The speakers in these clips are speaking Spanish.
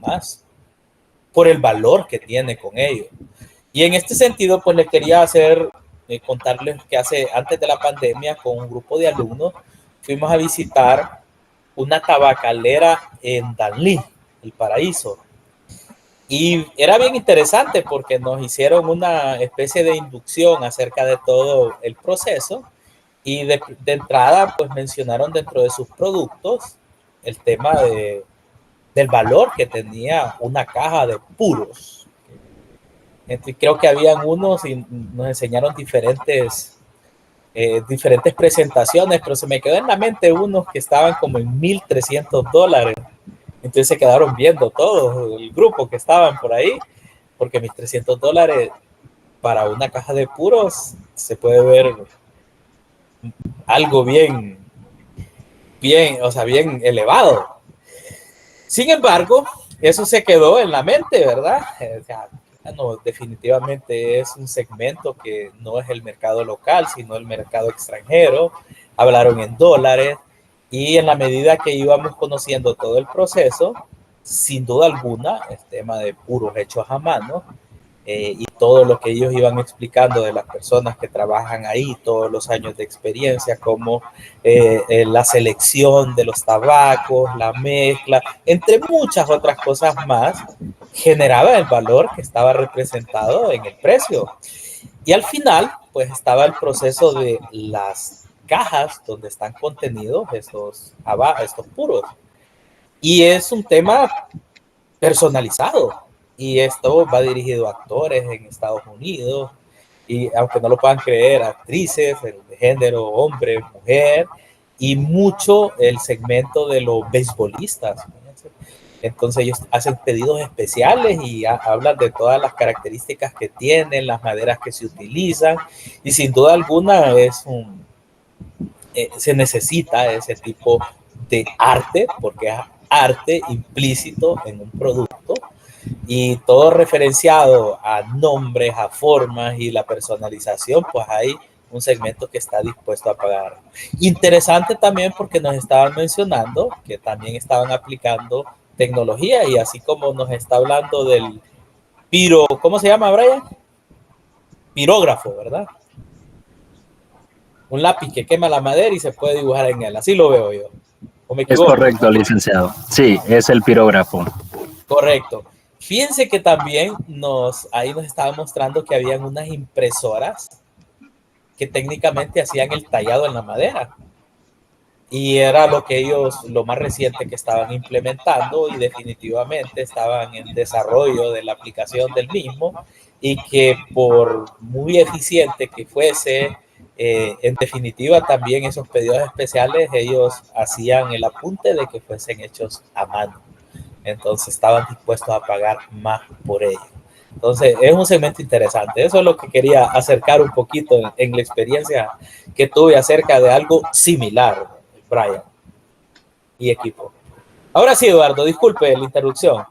más por el valor que tiene con ello. Y en este sentido, pues les quería contarles que antes de la pandemia, con un grupo de alumnos, fuimos a visitar una tabacalera en Danlí, El Paraíso. Y era bien interesante porque nos hicieron una especie de inducción acerca de todo el proceso y de entrada pues mencionaron dentro de sus productos el tema del valor que tenía una caja de puros. Creo que habían unos y nos enseñaron diferentes presentaciones, pero se me quedó en la mente unos que estaban como en $1,300. Entonces se quedaron viendo todos, el grupo que estaban por ahí, porque $1,300 para una caja de puros se puede ver algo bien, o sea, bien elevado. Sin embargo, eso se quedó en la mente, ¿verdad? O sea, no, definitivamente es un segmento que no es el mercado local, sino el mercado extranjero. Hablaron en dólares y en la medida que íbamos conociendo todo el proceso, sin duda alguna, el tema de puros hechos a mano y todo lo que ellos iban explicando de las personas que trabajan ahí, todos los años de experiencia, como la selección de los tabacos, la mezcla, entre muchas otras cosas más, generaba el valor que estaba representado en el precio. Y al final, pues estaba el proceso de las cajas donde están contenidos estos puros. Y es un tema personalizado. Y esto va dirigido a actores en Estados Unidos, y aunque no lo puedan creer, actrices de género, hombre, mujer, y mucho el segmento de los beisbolistas. Entonces ellos hacen pedidos especiales y hablan de todas las características que tienen, las maderas que se utilizan, y sin duda alguna se necesita ese tipo de arte, porque es arte implícito en un producto, y todo referenciado a nombres, a formas y la personalización, pues hay un segmento que está dispuesto a pagar. Interesante también porque nos estaban mencionando que también estaban aplicando tecnología, y así como nos está hablando del ¿cómo se llama, Brian? Pirógrafo, ¿verdad? Un lápiz que quema la madera y se puede dibujar en él, así lo veo yo. ¿O me equivoco? Es correcto, licenciado. Sí, es el pirógrafo. Correcto. Fíjense que también ahí nos estaba mostrando que habían unas impresoras que técnicamente hacían el tallado en la madera. Y era lo más reciente que estaban implementando, y definitivamente estaban en desarrollo de la aplicación del mismo, y que por muy eficiente que fuese, en definitiva también esos pedidos especiales ellos hacían el apunte de que fuesen hechos a mano. Entonces estaban dispuestos a pagar más por ello. Entonces es un segmento interesante. Eso es lo que quería acercar un poquito en la experiencia que tuve acerca de algo similar, Brian y equipo. Ahora sí, Eduardo, disculpe la interrupción.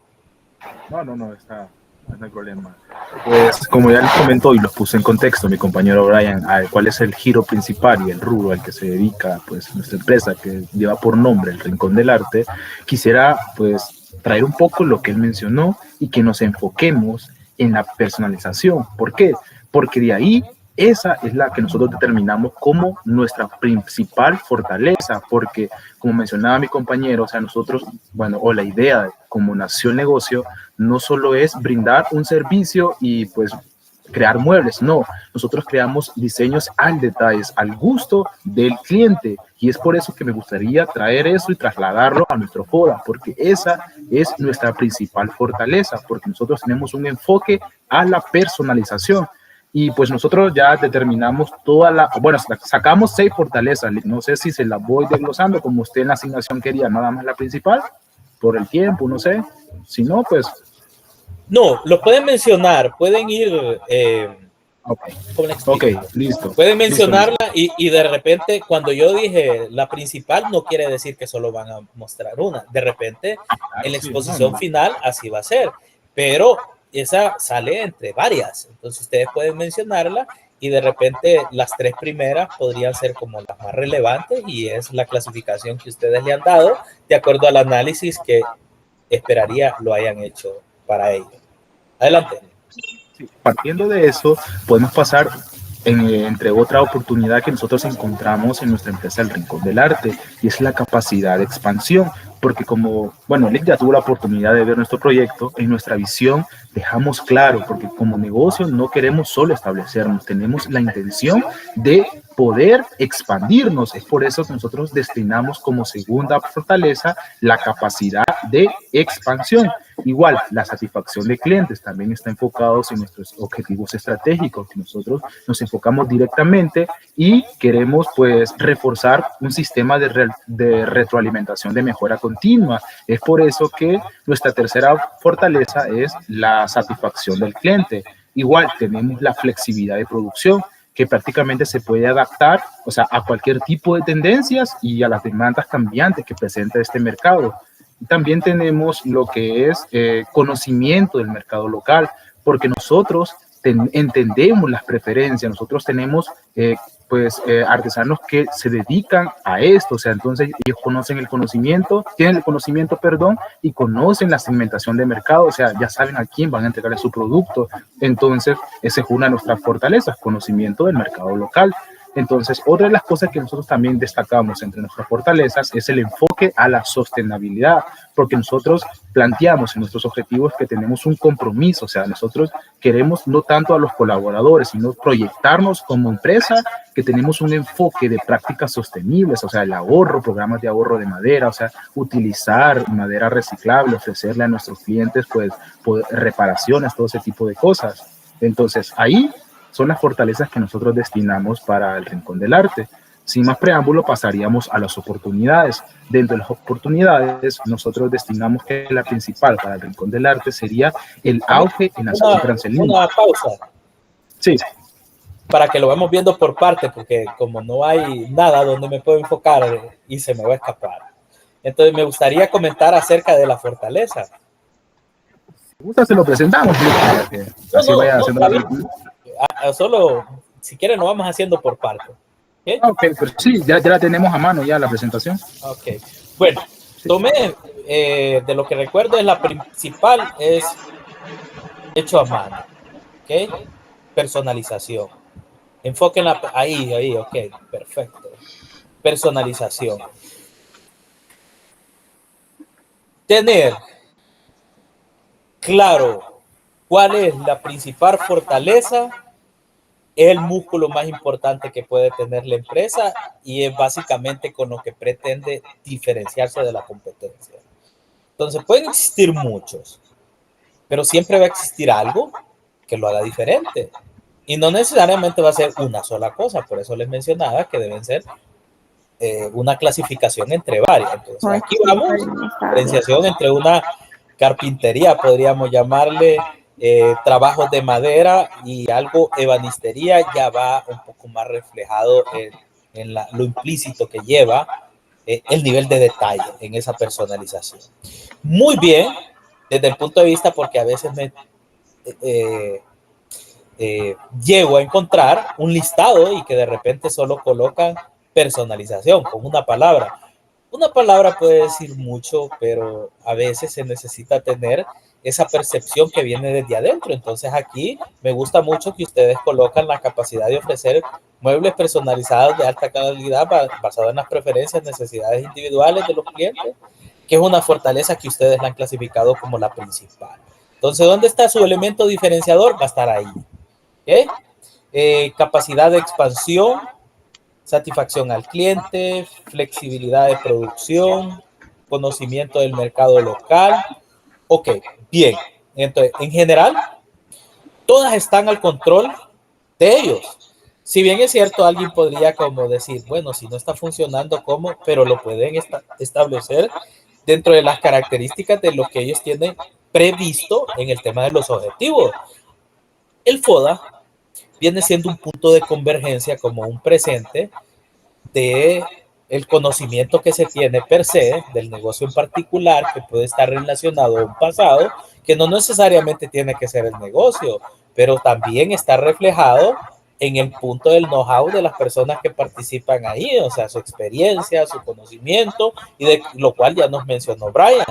No, no hay problema. Pues como ya les comentó y los puse en contexto mi compañero Brian, cuál es el giro principal y el rubro al que se dedica pues nuestra empresa, que lleva por nombre El Rincón del Arte, quisiera pues traer un poco lo que él mencionó y que nos enfoquemos en la personalización. ¿Por qué? Porque de ahí esa es la que nosotros determinamos como nuestra principal fortaleza, porque como mencionaba mi compañero, o sea, nosotros, bueno, o la idea como nació el negocio, no solo es brindar un servicio y pues crear muebles, no, nosotros creamos diseños al detalle, al gusto del cliente, y es por eso que me gustaría traer eso y trasladarlo a nuestro FODA, porque esa es nuestra principal fortaleza, porque nosotros tenemos un enfoque a la personalización. Y pues nosotros ya determinamos sacamos 6 fortalezas, no sé si se las voy desglosando como usted en la asignación quería, nada más la principal, por el tiempo, no sé, si no, pues... No, lo pueden mencionar, pueden ir... Ok, listo. Pueden mencionarla listo. Y de repente, cuando yo dije la principal, no quiere decir que solo van a mostrar una. De repente, en la exposición final, así va a ser. Pero esa sale entre varias. Entonces, ustedes pueden mencionarla y de repente las 3 primeras podrían ser como las más relevantes, y es la clasificación que ustedes le han dado de acuerdo al análisis que esperaría lo hayan hecho para ello. Adelante. Sí, partiendo de eso, podemos pasar entre otra oportunidad que nosotros encontramos en nuestra empresa El Rincón del Arte, y es la capacidad de expansión, porque como, bueno, Lick ya tuvo la oportunidad de ver nuestro proyecto, en nuestra visión dejamos claro, porque como negocio no queremos solo establecernos, tenemos la intención de poder expandirnos. Es por eso que nosotros destinamos como segunda fortaleza la capacidad de expansión. Igual, la satisfacción de clientes también está enfocados en nuestros objetivos estratégicos. Nosotros nos enfocamos directamente y queremos pues reforzar un sistema de retroalimentación de mejora continua. Es por eso que nuestra tercera fortaleza es la satisfacción del cliente. Igual, tenemos la flexibilidad de producción, que prácticamente se puede adaptar, o sea, a cualquier tipo de tendencias y a las demandas cambiantes que presenta este mercado. También tenemos lo que es conocimiento del mercado local, porque nosotros entendemos las preferencias, nosotros tenemos artesanos que se dedican a esto, o sea, entonces ellos conocen el conocimiento, tienen el conocimiento, perdón, y conocen la segmentación de mercado, o sea, ya saben a quién van a entregarle su producto. Entonces, esa es una de nuestras fortalezas, conocimiento del mercado local. Entonces, otra de las cosas que nosotros también destacamos entre nuestras fortalezas es el enfoque a la sostenibilidad, porque nosotros planteamos en nuestros objetivos que tenemos un compromiso, o sea, nosotros queremos no tanto a los colaboradores, sino proyectarnos como empresa que tenemos un enfoque de prácticas sostenibles, o sea, el ahorro, programas de ahorro de madera, o sea, utilizar madera reciclable, ofrecerle a nuestros clientes, pues reparaciones, todo ese tipo de cosas. Entonces, ahí son las fortalezas que nosotros destinamos para el Rincón del Arte. Sin más preámbulo, pasaríamos a las oportunidades. Dentro de las oportunidades, nosotros destinamos que la principal para el Rincón del Arte sería el auge en las compras en línea. Una pausa. Sí. Para que lo vamos viendo por parte, porque como no hay nada donde me puedo enfocar y se me va a escapar. Entonces me gustaría comentar acerca de la fortaleza. Si gusta, se lo presentamos. Para que así vaya haciendo solo, si quieren, lo vamos haciendo por parte. ¿Okay? Ok, pero sí, ya la tenemos a mano ya la presentación. Ok, bueno, tomé, de lo que recuerdo, es la principal, es hecho a mano, ¿ok? Personalización. Enfoquen ahí, ok, perfecto. Personalización. Tener claro cuál es la principal fortaleza es el músculo más importante que puede tener la empresa y es básicamente con lo que pretende diferenciarse de la competencia. Entonces pueden existir muchos, pero siempre va a existir algo que lo haga diferente. Y no necesariamente va a ser una sola cosa, por eso les mencionaba que deben ser una clasificación entre varias. Entonces aquí vamos, diferenciación entre una carpintería, podríamos llamarle, trabajos de madera y algo ebanistería, ya va un poco más reflejado en lo implícito que lleva el nivel de detalle en esa personalización. Muy bien, desde el punto de vista, porque a veces me llego a encontrar un listado y que de repente solo colocan personalización con una palabra. Una palabra puede decir mucho, pero a veces se necesita tener esa percepción que viene desde adentro. Entonces aquí me gusta mucho que ustedes colocan la capacidad de ofrecer muebles personalizados de alta calidad basados en las preferencias, necesidades individuales de los clientes, que es una fortaleza que ustedes la han clasificado como la principal. Entonces, ¿dónde está su elemento diferenciador? Va a estar ahí. ¿Okay? Capacidad de expansión, satisfacción al cliente, flexibilidad de producción, conocimiento del mercado local. Ok, bien. Entonces, en general, todas están al control de ellos. Si bien es cierto, alguien podría como decir, bueno, si no está funcionando, ¿cómo? Pero lo pueden establecer dentro de las características de lo que ellos tienen previsto en el tema de los objetivos. El FODA viene siendo un punto de convergencia como un presente de el conocimiento que se tiene per se del negocio en particular, que puede estar relacionado a un pasado, que no necesariamente tiene que ser el negocio, pero también está reflejado en el punto del know-how de las personas que participan ahí, o sea, su experiencia, su conocimiento, y de lo cual ya nos mencionó Brian.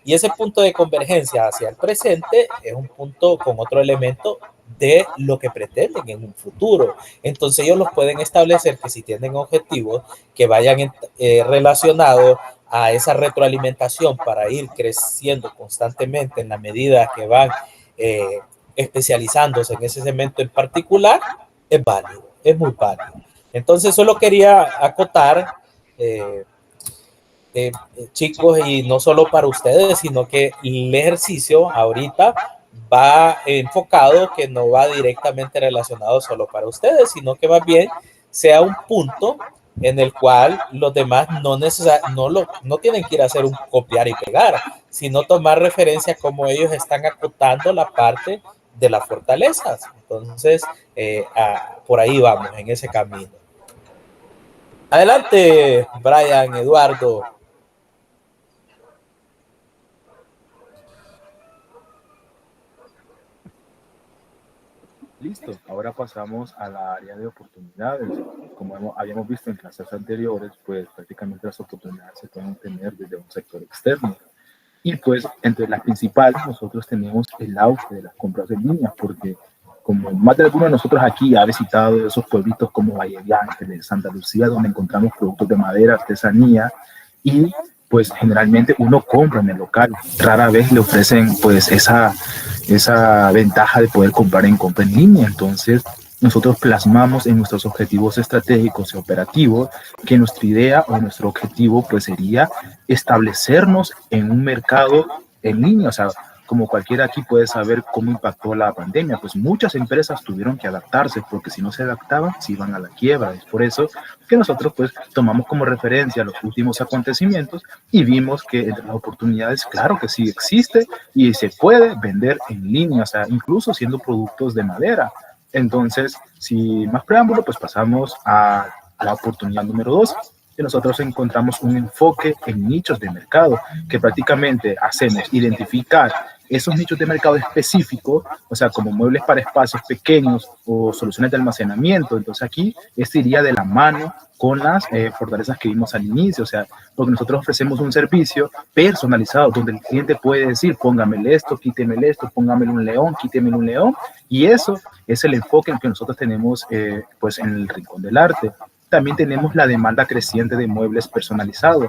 Y ese punto de convergencia hacia el presente es un punto con otro elemento de lo que pretenden en un futuro. Entonces ellos los pueden establecer que si tienen objetivos que vayan relacionados a esa retroalimentación para ir creciendo constantemente en la medida que van especializándose en ese segmento en particular, es válido, es muy válido. Entonces solo quería acotar, chicos, y no solo para ustedes, sino que el ejercicio ahorita va enfocado, que no va directamente relacionado solo para ustedes, sino que más bien sea un punto en el cual los demás no tienen que ir a hacer un copiar y pegar, sino tomar referencia como ellos están acotando la parte de las fortalezas. Entonces, por ahí vamos, en ese camino. Adelante, Brian, Eduardo. Listo, ahora pasamos a la área de oportunidades. Como habíamos visto en clases anteriores, pues prácticamente las oportunidades se pueden tener desde un sector externo. Y pues entre las principales nosotros tenemos el auge de las compras en línea, porque como más de alguno de nosotros aquí ha visitado esos pueblitos como Valle de Santa Lucía, donde encontramos productos de madera, artesanía, y pues generalmente uno compra en el local. Rara vez le ofrecen pues esa ventaja de poder comprar en compra en línea. Entonces nosotros plasmamos en nuestros objetivos estratégicos y operativos que nuestra idea o nuestro objetivo pues sería establecernos en un mercado en línea. O sea, como cualquiera aquí puede saber cómo impactó la pandemia, pues muchas empresas tuvieron que adaptarse, porque si no se adaptaban, se iban a la quiebra. Es por eso que nosotros pues tomamos como referencia los últimos acontecimientos y vimos que entre las oportunidades, claro que sí existe y se puede vender en línea, o sea, incluso siendo productos de madera. Entonces, sin más preámbulo, pues pasamos a la oportunidad número 2. Y nosotros encontramos un enfoque en nichos de mercado, que prácticamente hacemos identificar esos nichos de mercado específicos, o sea, como muebles para espacios pequeños o soluciones de almacenamiento. Entonces aquí esto iría de la mano con las fortalezas que vimos al inicio, o sea, porque nosotros ofrecemos un servicio personalizado donde el cliente puede decir, póngamele esto, quítemele esto, póngamele un león, quítemele un león, y eso es el enfoque en que nosotros tenemos pues en el Rincón del Arte. También tenemos la demanda creciente de muebles personalizados.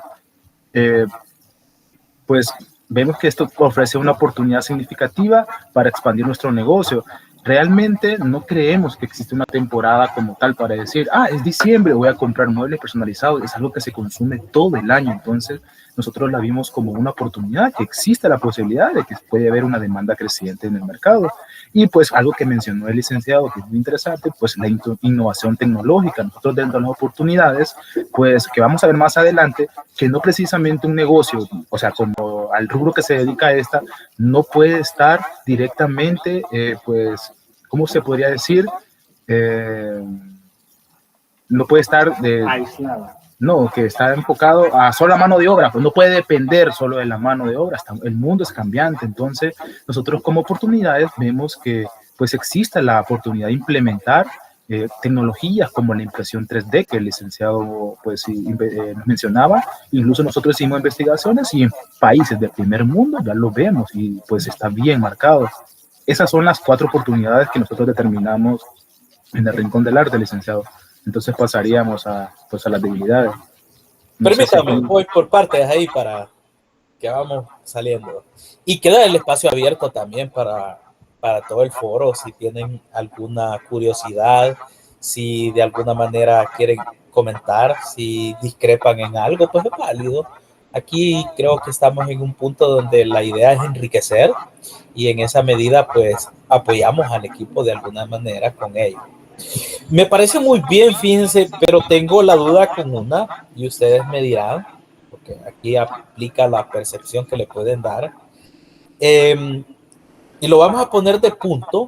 Pues vemos que esto ofrece una oportunidad significativa para expandir nuestro negocio. Realmente no creemos que existe una temporada como tal para decir, es diciembre, voy a comprar muebles personalizados. Es algo que se consume todo el año. Entonces, nosotros la vimos como una oportunidad, que existe la posibilidad de que puede haber una demanda creciente en el mercado. Y pues algo que mencionó el licenciado, que es muy interesante, pues la innovación tecnológica. Nosotros dentro de las oportunidades, pues que vamos a ver más adelante, que no precisamente un negocio, o sea, como al rubro que se dedica a esta, no puede estar directamente, pues, ¿cómo se podría decir? No puede estar aislado. No, que está enfocado a solo la mano de obra, pues no puede depender solo de la mano de obra. El mundo es cambiante, entonces nosotros como oportunidades vemos que pues existe la oportunidad de implementar tecnologías como la impresión 3D que el licenciado pues nos mencionaba. Incluso nosotros hicimos investigaciones y en países del primer mundo ya lo vemos y pues está bien marcado. Esas son las 4 oportunidades que nosotros determinamos en el Rincón del Arte, licenciado. Entonces pasaríamos a las debilidades. Permítame, voy por partes ahí para que vamos saliendo. Y queda el espacio abierto también para todo el foro, si tienen alguna curiosidad, si de alguna manera quieren comentar, si discrepan en algo, pues es válido. Aquí creo que estamos en un punto donde la idea es enriquecer y en esa medida pues apoyamos al equipo de alguna manera con ello. Me parece muy bien, fíjense, pero tengo la duda con una y ustedes me dirán, porque aquí aplica la percepción que le pueden dar. Y lo vamos a poner de punto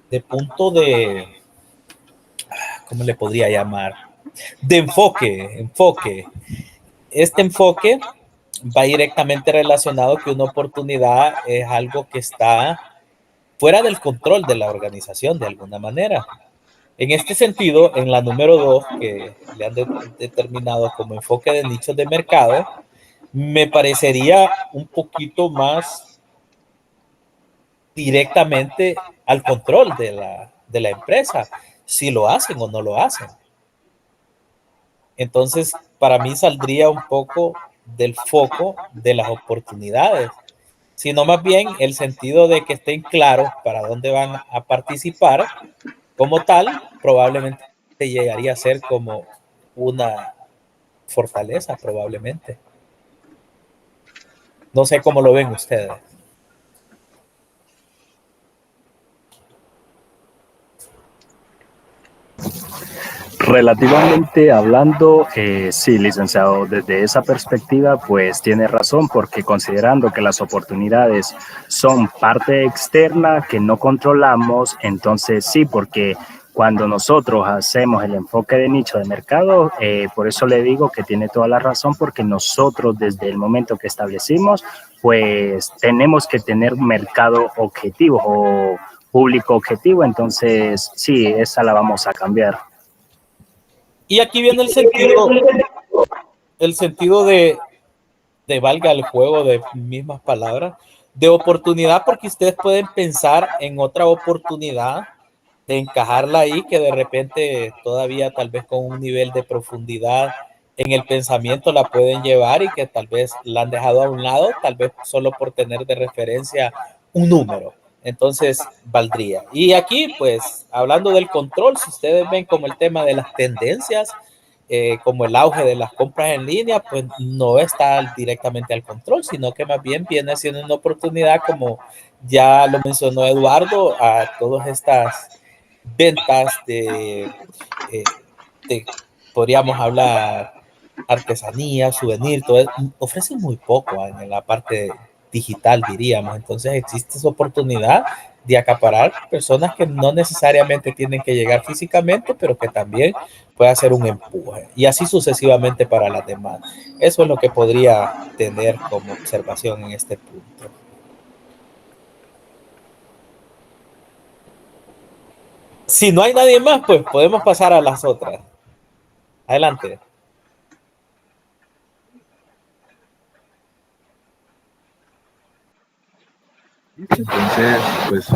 de, ¿cómo le podría llamar? De enfoque. Este enfoque va directamente relacionado que una oportunidad es algo que está fuera del control de la organización de alguna manera. En este sentido, en la número 2, que le han determinado como enfoque de nichos de mercado, me parecería un poquito más directamente al control de la empresa, si lo hacen o no lo hacen. Entonces, para mí saldría un poco del foco de las oportunidades, sino más bien el sentido de que estén claros para dónde van a participar. Como tal, probablemente llegaría a ser como una fortaleza, probablemente. No sé cómo lo ven ustedes. Relativamente hablando, sí, licenciado, desde esa perspectiva, pues tiene razón, porque considerando que las oportunidades son parte externa que no controlamos, entonces sí, porque cuando nosotros hacemos el enfoque de nicho de mercado, por eso le digo que tiene toda la razón, porque nosotros desde el momento que establecimos, pues tenemos que tener mercado objetivo o público objetivo, entonces sí, esa la vamos a cambiar. Y aquí viene el sentido de valga el juego de mismas palabras, de oportunidad, porque ustedes pueden pensar en otra oportunidad de encajarla ahí, que de repente todavía tal vez con un nivel de profundidad en el pensamiento la pueden llevar y que tal vez la han dejado a un lado, tal vez solo por tener de referencia un número. Entonces, valdría. Y aquí, pues, hablando del control, si ustedes ven como el tema de las tendencias, como el auge de las compras en línea, pues no está directamente al control, sino que más bien viene siendo una oportunidad, como ya lo mencionó Eduardo, a todas estas ventas de podríamos hablar artesanía, souvenir, todo eso, ofrecen muy poco en la parte digital, diríamos. Entonces existe esa oportunidad de acaparar personas que no necesariamente tienen que llegar físicamente, pero que también puede hacer un empuje. Y así sucesivamente para las demás. Eso es lo que podría tener como observación en este punto. Si no hay nadie más, pues podemos pasar a las otras. Adelante. Entonces, pues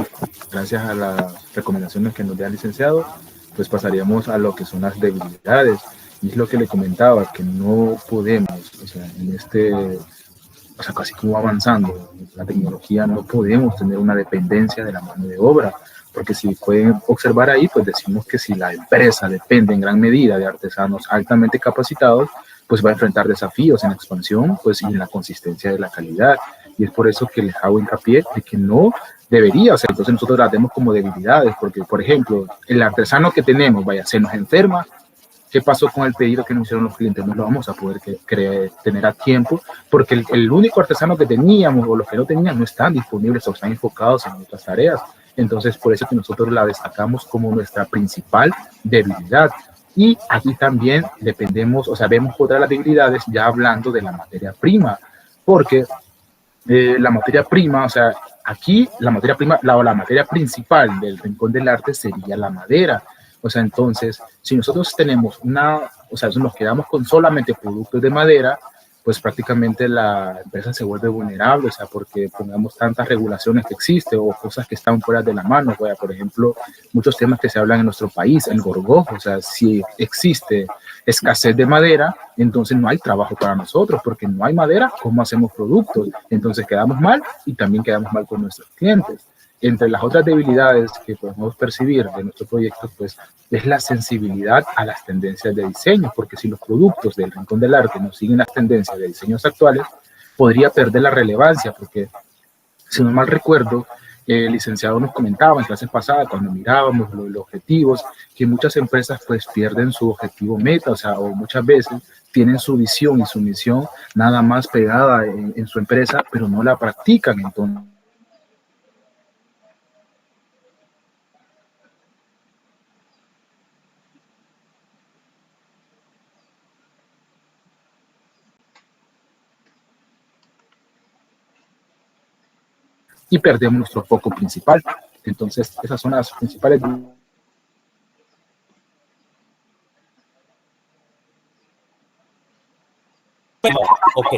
gracias a las recomendaciones que nos da el licenciado, pues pasaríamos a lo que son las debilidades. Y es lo que le comentaba, que no podemos, o sea, en este, o sea, casi como va avanzando la tecnología, no podemos tener una dependencia de la mano de obra, porque si pueden observar ahí, pues decimos que si la empresa depende en gran medida de artesanos altamente capacitados, pues va a enfrentar desafíos en la expansión, pues y en la consistencia de la calidad. Y es por eso que les hago hincapié de que no debería, o sea, entonces nosotros las vemos como debilidades, porque, por ejemplo, el artesano que tenemos, vaya, se nos enferma. ¿Qué pasó con el pedido que nos hicieron los clientes? No lo vamos a poder tener a tiempo porque el único artesano que teníamos o los que no tenían no están disponibles o están enfocados en otras tareas. Entonces, por eso que nosotros la destacamos como nuestra principal debilidad. Y aquí también dependemos, o sea, vemos otra de las debilidades ya hablando de la materia prima, porque la materia prima, o sea, aquí la materia prima, la materia principal del Rincón del Arte sería la madera. O sea, entonces, si nosotros tenemos o sea, nos quedamos con solamente productos de madera, pues prácticamente la empresa se vuelve vulnerable, o sea, porque pongamos tantas regulaciones que existen o cosas que están fuera de la mano, o sea, por ejemplo, muchos temas que se hablan en nuestro país, el gorgojo, o sea, si existe escasez de madera, entonces no hay trabajo para nosotros, porque no hay madera, ¿cómo hacemos productos? Entonces quedamos mal y también quedamos mal con nuestros clientes. Entre las otras debilidades que podemos percibir de nuestro proyecto, pues es la sensibilidad a las tendencias de diseño, porque si los productos del Rincón del Arte no siguen las tendencias de diseños actuales, podría perder la relevancia, porque si no mal recuerdo, el licenciado nos comentaba en clases pasadas, cuando mirábamos los objetivos, que muchas empresas pues pierden su objetivo meta, o sea, o muchas veces tienen su visión y su misión nada más pegada en su empresa, pero no la practican. Entonces, y perdemos nuestro foco principal. Entonces, esas son las principales. Ok,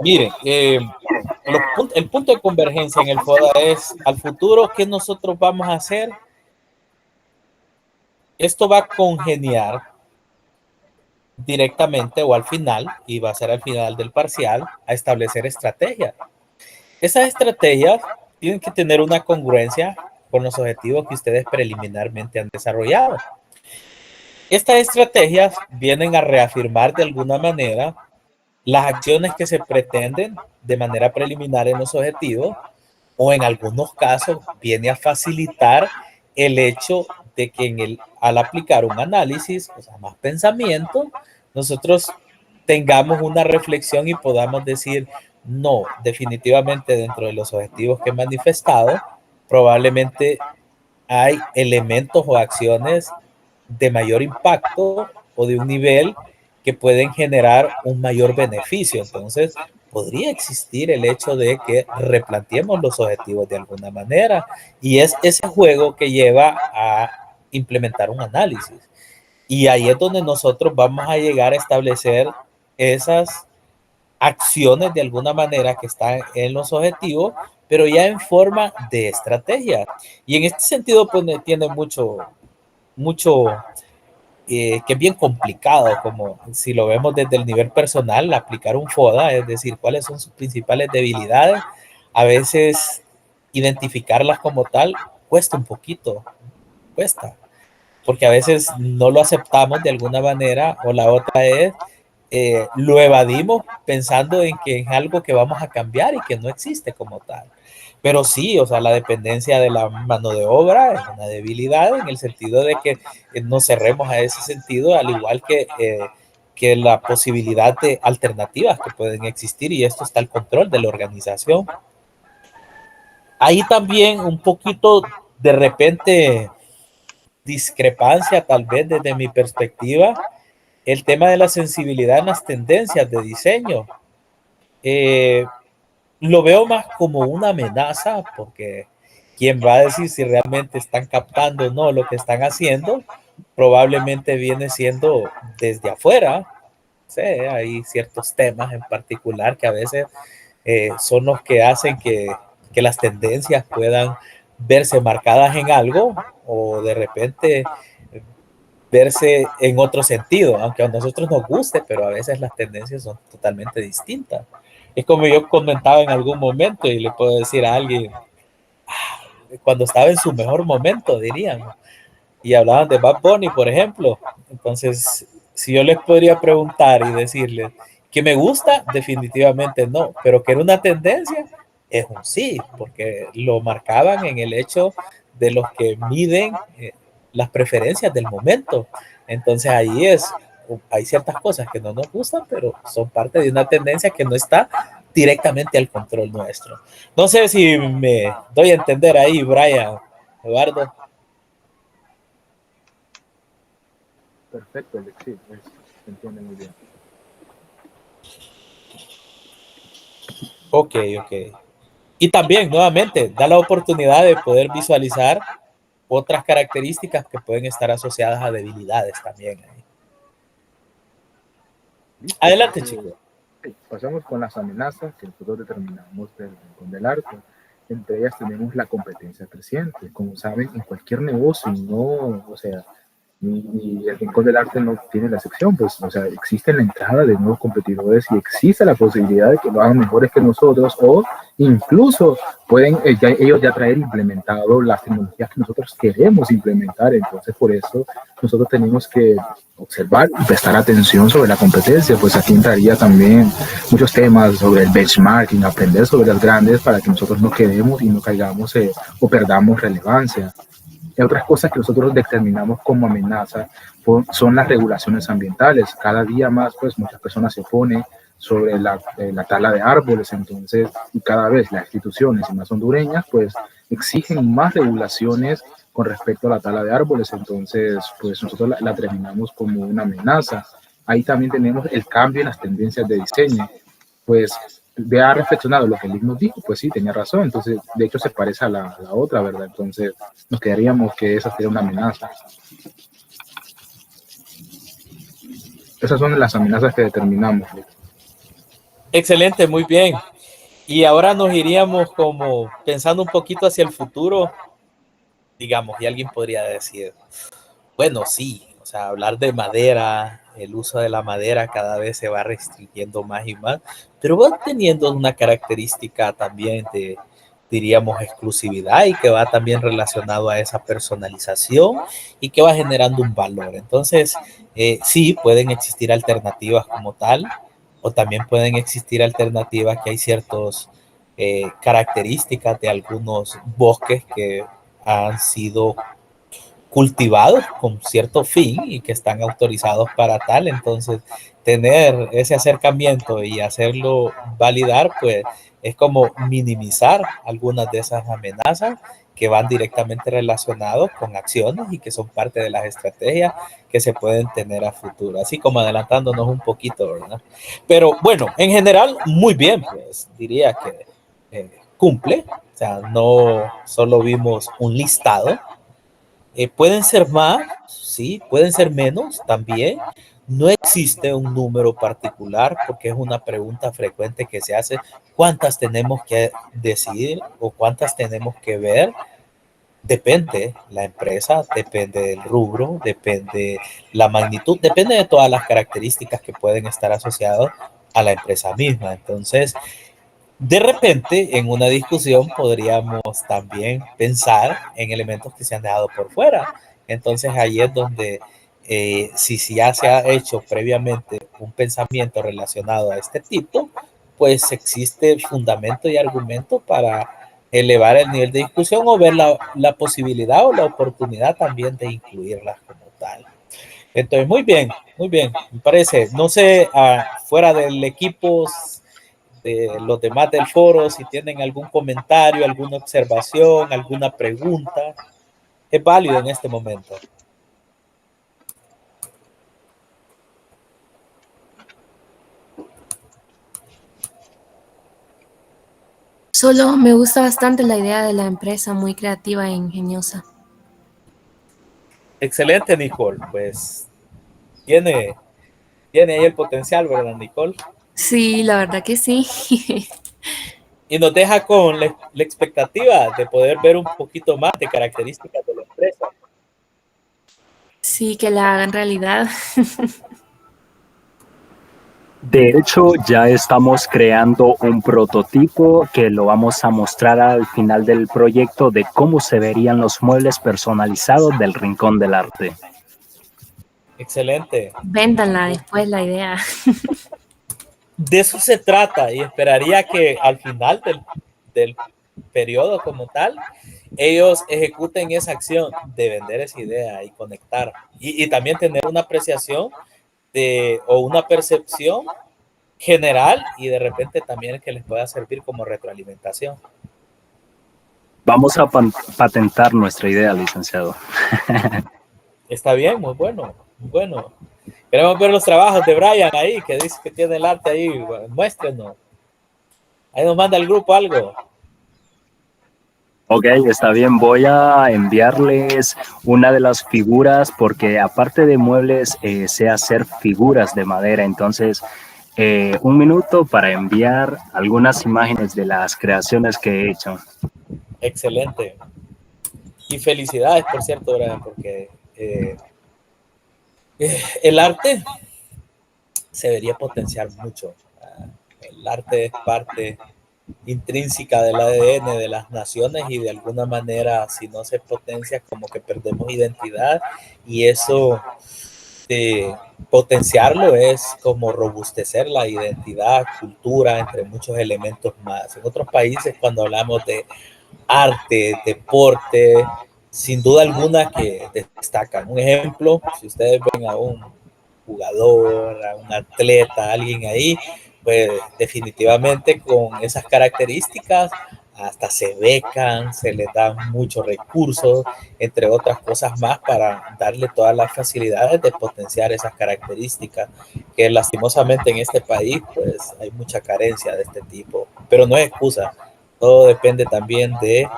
miren, el punto de convergencia en el FODA es al futuro, ¿qué nosotros vamos a hacer? Esto va a congeniar directamente o al final, y va a ser al final del parcial, a establecer estrategias. Esas estrategias tienen que tener una congruencia con los objetivos que ustedes preliminarmente han desarrollado. Estas estrategias vienen a reafirmar de alguna manera las acciones que se pretenden de manera preliminar en los objetivos, o en algunos casos viene a facilitar el hecho de que al aplicar un análisis, o sea, más pensamiento, nosotros tengamos una reflexión y podamos decir, no, definitivamente dentro de los objetivos que he manifestado, probablemente hay elementos o acciones de mayor impacto o de un nivel que pueden generar un mayor beneficio. Entonces, podría existir el hecho de que replanteemos los objetivos de alguna manera, y es ese juego que lleva a implementar un análisis. Y ahí es donde nosotros vamos a llegar a establecer esas acciones de alguna manera que están en los objetivos, pero ya en forma de estrategia. Y en este sentido, pues tiene mucho que es bien complicado, como si lo vemos desde el nivel personal, aplicar un FODA, es decir, cuáles son sus principales debilidades. A veces identificarlas como tal cuesta un poquito, cuesta, porque a veces no lo aceptamos de alguna manera, o la otra es lo evadimos pensando en que es algo que vamos a cambiar y que no existe como tal. Pero sí, o sea, la dependencia de la mano de obra es una debilidad en el sentido de que nos cerremos a ese sentido, al igual que la posibilidad de alternativas que pueden existir, y esto está al control de la organización. Ahí también un poquito de repente discrepancia, tal vez desde mi perspectiva, el tema de la sensibilidad en las tendencias de diseño. Eh, lo veo más como una amenaza, porque quien va a decir si realmente están captando o no lo que están haciendo, probablemente viene siendo desde afuera. Sí, hay ciertos temas en particular que a veces son los que hacen que las tendencias puedan verse marcadas en algo, o de repente verse en otro sentido, aunque a nosotros nos guste, pero a veces las tendencias son totalmente distintas. Es como yo comentaba en algún momento, y le puedo decir a alguien, cuando estaba en su mejor momento, dirían, y hablaban de Bad Bunny, por ejemplo. Entonces, si yo les podría preguntar y decirles que me gusta, definitivamente no, pero que era una tendencia, es un sí, porque lo marcaban en el hecho de los que miden las preferencias del momento. Entonces ahí hay ciertas cosas que no nos gustan, pero son parte de una tendencia que no está directamente al control nuestro. No sé si me doy a entender ahí, Brian, Eduardo. Perfecto, Alexis, se entiende muy bien. Ok. Y también, nuevamente, da la oportunidad de poder visualizar otras características que pueden estar asociadas a debilidades también. ¿Listo? Adelante, Entonces, chicos. pasamos con las amenazas que nosotros determinamos del rincón del arte. Entre ellas tenemos la competencia creciente. Como saben, en cualquier negocio, no, o sea, y el rincón del arte no tiene la excepción, pues, o sea, existe la entrada de nuevos competidores y existe la posibilidad de que lo hagan mejores que nosotros, o incluso pueden ellos ya traer implementado las tecnologías que nosotros queremos implementar. Entonces, por eso nosotros tenemos que observar y prestar atención sobre la competencia. Pues aquí entraría también muchos temas sobre el benchmarking, aprender sobre las grandes para que nosotros no quedemos y no caigamos o perdamos relevancia. Y otras cosas que nosotros determinamos como amenaza son las regulaciones ambientales. Cada día más, pues, muchas personas se oponen sobre la tala de árboles, entonces, y cada vez las instituciones y más hondureñas, pues, exigen más regulaciones con respecto a la tala de árboles, entonces, pues, nosotros la terminamos como una amenaza. Ahí también tenemos el cambio en las tendencias de diseño, pues, ha reflexionado lo que el nos dijo, pues sí, tenía razón, entonces de hecho se parece a la otra, ¿verdad? Entonces nos quedaríamos que esa sería una amenaza. Esas son las amenazas que determinamos. Excelente, muy bien. Y ahora nos iríamos como pensando un poquito hacia el futuro, digamos, y alguien podría decir, bueno, sí, o sea, hablar de madera, el uso de la madera cada vez se va restringiendo más y más, pero va teniendo una característica también de, diríamos, exclusividad y que va también relacionado a esa personalización y que va generando un valor. Entonces, sí, pueden existir alternativas como tal, o también pueden existir alternativas que hay ciertas características de algunos bosques que han sido cultivados con cierto fin y que están autorizados para tal. Entonces, tener ese acercamiento y hacerlo validar, pues es como minimizar algunas de esas amenazas que van directamente relacionados con acciones y que son parte de las estrategias que se pueden tener a futuro, así como adelantándonos un poquito, ¿verdad? Pero bueno, en general, muy bien, pues diría que cumple, o sea, no solo vimos un listado, pueden ser más, sí, pueden ser menos también. No existe un número particular porque es una pregunta frecuente que se hace. ¿Cuántas tenemos que decidir o cuántas tenemos que ver? Depende la empresa, depende del rubro, depende la magnitud, depende de todas las características que pueden estar asociadas a la empresa misma. Entonces, de repente, en una discusión podríamos también pensar en elementos que se han dejado por fuera. Entonces ahí es donde, si ya se ha hecho previamente un pensamiento relacionado a este tipo, pues existe fundamento y argumento para elevar el nivel de discusión o ver la posibilidad o la oportunidad también de incluirlas como tal. Entonces, muy bien, me parece. No sé, fuera del equipo de los demás del foro, si tienen algún comentario, alguna observación, alguna pregunta, es válido en este momento. Solo me gusta bastante la idea de la empresa, muy creativa e ingeniosa. Excelente, Nicole. Pues tiene, tiene ahí el potencial, ¿verdad, Nicole? Sí, la verdad que sí. Y nos deja con la expectativa de poder ver un poquito más de características de la empresa. Sí, que la hagan realidad. De hecho, ya estamos creando un prototipo que lo vamos a mostrar al final del proyecto de cómo se verían los muebles personalizados del Rincón del Arte. Excelente. Véndanla después la idea. De eso se trata y esperaría que al final del periodo como tal, ellos ejecuten esa acción de vender esa idea y conectar y también tener una apreciación o una percepción general y de repente también que les pueda servir como retroalimentación. Vamos a patentar nuestra idea, licenciado. Está bien, muy bueno, muy bueno. Queremos ver los trabajos de Brian ahí, que dice que tiene el arte ahí, bueno, muéstrenos. Ahí nos manda el grupo algo. Ok, está bien. Voy a enviarles una de las figuras porque aparte de muebles, sé hacer figuras de madera. Entonces, un minuto para enviar algunas imágenes de las creaciones que he hecho. Excelente. Y felicidades, por cierto, Brian, porque el arte se debería potenciar mucho. El arte es parte intrínseca del ADN de las naciones y de alguna manera si no se potencia como que perdemos identidad y eso potenciarlo es como robustecer la identidad, cultura, entre muchos elementos más. En otros países cuando hablamos de arte, deporte, sin duda alguna que destacan. Un ejemplo, si ustedes ven a un jugador, a un atleta, a alguien ahí, pues definitivamente con esas características hasta se becan, se les dan muchos recursos, entre otras cosas más, para darle todas las facilidades de potenciar esas características, que lastimosamente en este país pues hay mucha carencia de este tipo, pero no es excusa, todo depende también de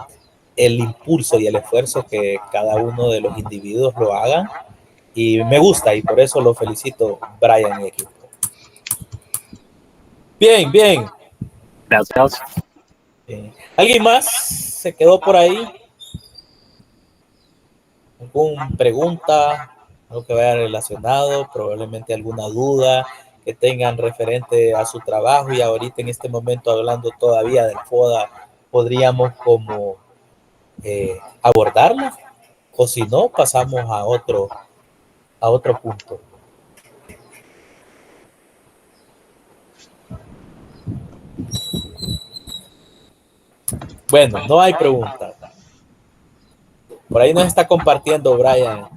el impulso y el esfuerzo que cada uno de los individuos lo hagan y me gusta y por eso lo felicito Brian y equipo. Bien, bien. Gracias. ¿Alguien más se quedó por ahí? ¿Alguna pregunta? Algo que vaya relacionado, probablemente alguna duda que tengan referente a su trabajo y ahorita en este momento hablando todavía del FODA, podríamos como abordarla o si no, pasamos a otro punto. Bueno, no hay pregunta. Por ahí nos está compartiendo Brian.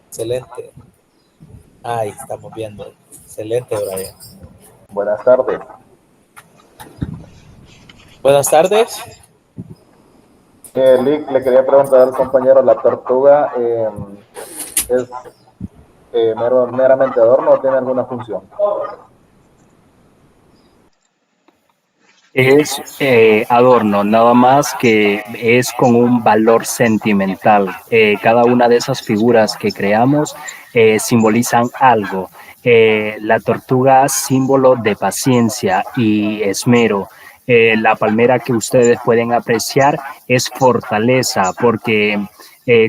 Excelente. Ahí estamos viendo. Excelente, Brian. Buenas tardes. Buenas tardes. Lick, le quería preguntar al compañero, ¿la tortuga es meramente adorno o tiene alguna función? Es adorno, nada más que es con un valor sentimental. Cada una de esas figuras que creamos simbolizan algo. La tortuga, símbolo de paciencia y esmero. La palmera que ustedes pueden apreciar es fortaleza, porque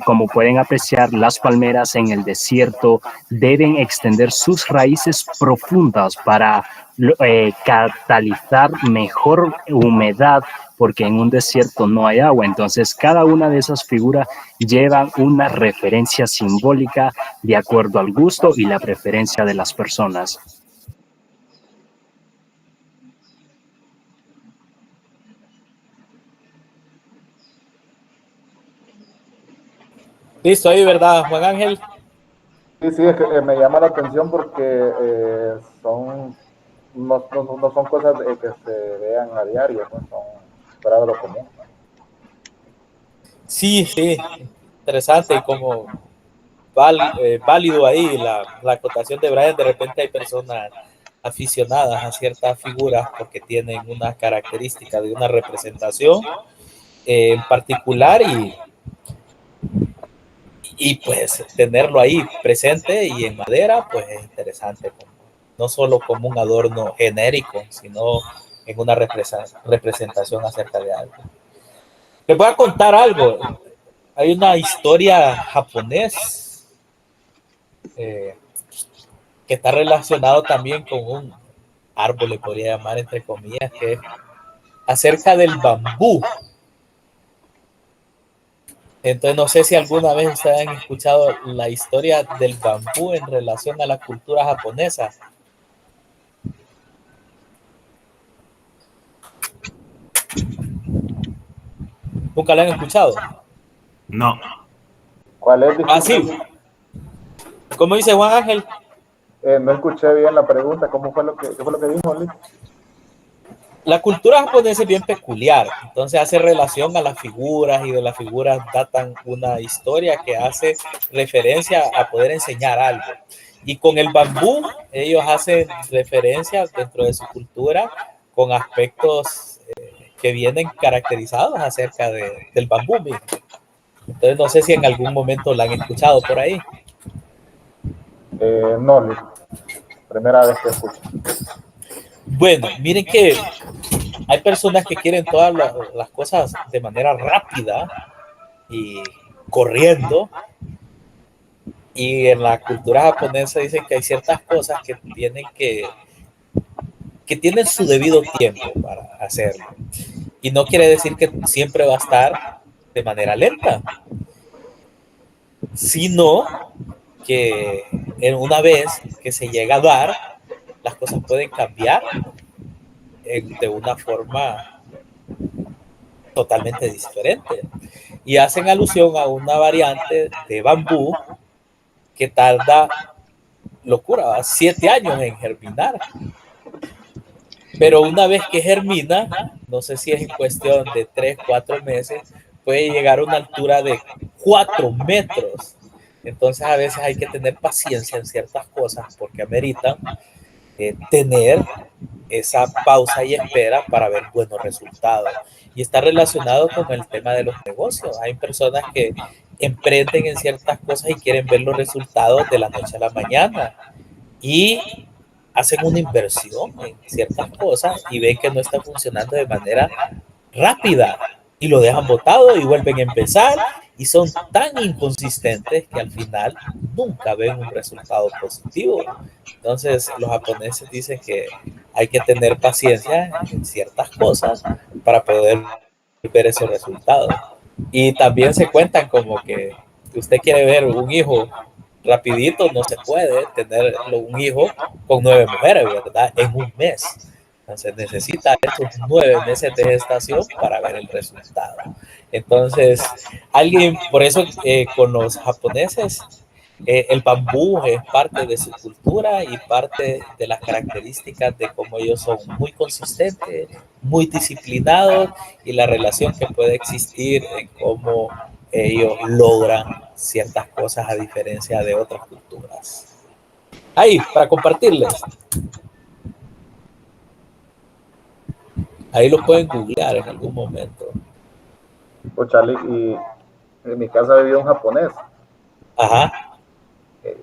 como pueden apreciar, las palmeras en el desierto deben extender sus raíces profundas para catalizar mejor humedad, porque en un desierto no hay agua. Entonces, cada una de esas figuras lleva una referencia simbólica de acuerdo al gusto y la preferencia de las personas. Listo, ahí, ¿verdad, Juan Ángel? Sí, sí, es que me llama la atención porque no son cosas que se vean a diario, ¿no? Son fuera de lo común. Sí, sí, interesante y como válido ahí la acotación de Brian. De repente hay personas aficionadas a ciertas figuras porque tienen una característica de una representación en particular y pues tenerlo ahí presente y en madera pues es interesante, no solo como un adorno genérico, sino en una representación acerca de algo. Les voy a contar algo. Hay una historia japonés que está relacionado también con un árbol, le podría llamar entre comillas, que es acerca del bambú. Entonces no sé si alguna vez ustedes han escuchado la historia del bambú en relación a la cultura japonesa. ¿Nunca la han escuchado? No. ¿Cuál es? Ah, sí. ¿Cómo dice Juan Ángel? No escuché bien la pregunta. ¿Qué fue lo que dijo, Lick? La cultura japonesa es bien peculiar, entonces hace relación a las figuras y de las figuras datan una historia que hace referencia a poder enseñar algo. Y con el bambú, ellos hacen referencia dentro de su cultura con aspectos que vienen caracterizados acerca del bambú mismo. Entonces no sé si en algún momento la han escuchado por ahí. No, Lick. Primera vez que escucho. Bueno, miren que hay personas que quieren todas las cosas de manera rápida y corriendo. Y en la cultura japonesa dicen que hay ciertas cosas que tienen su debido tiempo para hacerlo. Y no quiere decir que siempre va a estar de manera lenta, sino que en una vez que se llega a dar, las cosas pueden cambiar de una forma totalmente diferente. Y hacen alusión a una variante de bambú que tarda, locura, 7 años en germinar. Pero una vez que germina, no sé si es en cuestión de 3, 4 meses, puede llegar a una altura de 4 metros. Entonces a veces hay que tener paciencia en ciertas cosas porque ameritan tener esa pausa y espera para ver buenos resultados. Y está relacionado con el tema de los negocios. Hay personas que emprenden en ciertas cosas y quieren ver los resultados de la noche a la mañana. Y hacen una inversión en ciertas cosas y ven que no está funcionando de manera rápida y lo dejan botado y vuelven a empezar y son tan inconsistentes que al final nunca ven un resultado positivo. Entonces los japoneses dicen que hay que tener paciencia en ciertas cosas para poder ver esos resultados. Y también se cuentan como que usted quiere ver un hijo rapidito, no se puede tener un hijo con 9 mujeres, ¿verdad? En un mes. Entonces necesita esos 9 meses de gestación para ver el resultado. Entonces, alguien, por eso con los japoneses, el bambú es parte de su cultura y parte de las características de cómo ellos son muy consistentes, muy disciplinados y la relación que puede existir en cómo ellos logran ciertas cosas a diferencia de otras culturas. Ahí, para compartirles. Ahí lo pueden googlear en algún momento. Pues Charlie, y en mi casa vivía un japonés. Ajá.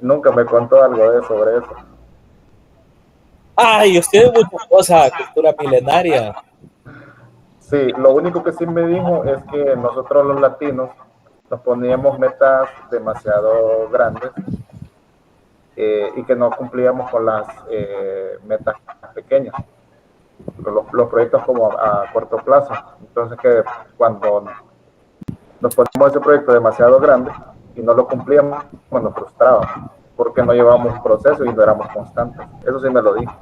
Nunca me contó algo sobre eso. Ay, usted es muy famosa, cultura milenaria. Sí, lo único que sí me dijo es que nosotros los latinos nos poníamos metas demasiado grandes y que no cumplíamos con las metas pequeñas, los proyectos como a corto plazo. Entonces que cuando nos ponemos ese proyecto demasiado grande y no lo cumplíamos, nos frustraba porque no llevábamos un proceso y no éramos constantes. Eso sí me lo dijo.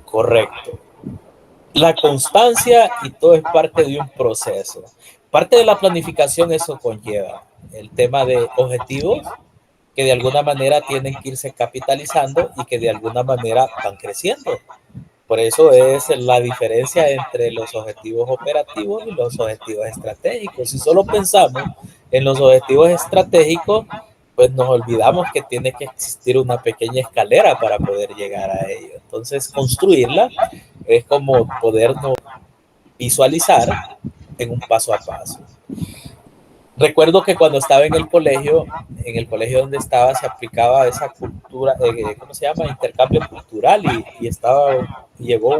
Correcto. La constancia y todo es parte de un proceso. Parte de la planificación eso conlleva el tema de objetivos que de alguna manera tienen que irse capitalizando y que de alguna manera van creciendo. Por eso es la diferencia entre los objetivos operativos y los objetivos estratégicos. Si solo pensamos en los objetivos estratégicos, pues nos olvidamos que tiene que existir una pequeña escalera para poder llegar a ello. Entonces, construirla es como podernos visualizar en un paso a paso. Recuerdo que cuando estaba en el colegio donde estaba, se aplicaba esa cultura, ¿cómo se llama? Intercambio cultural y llegó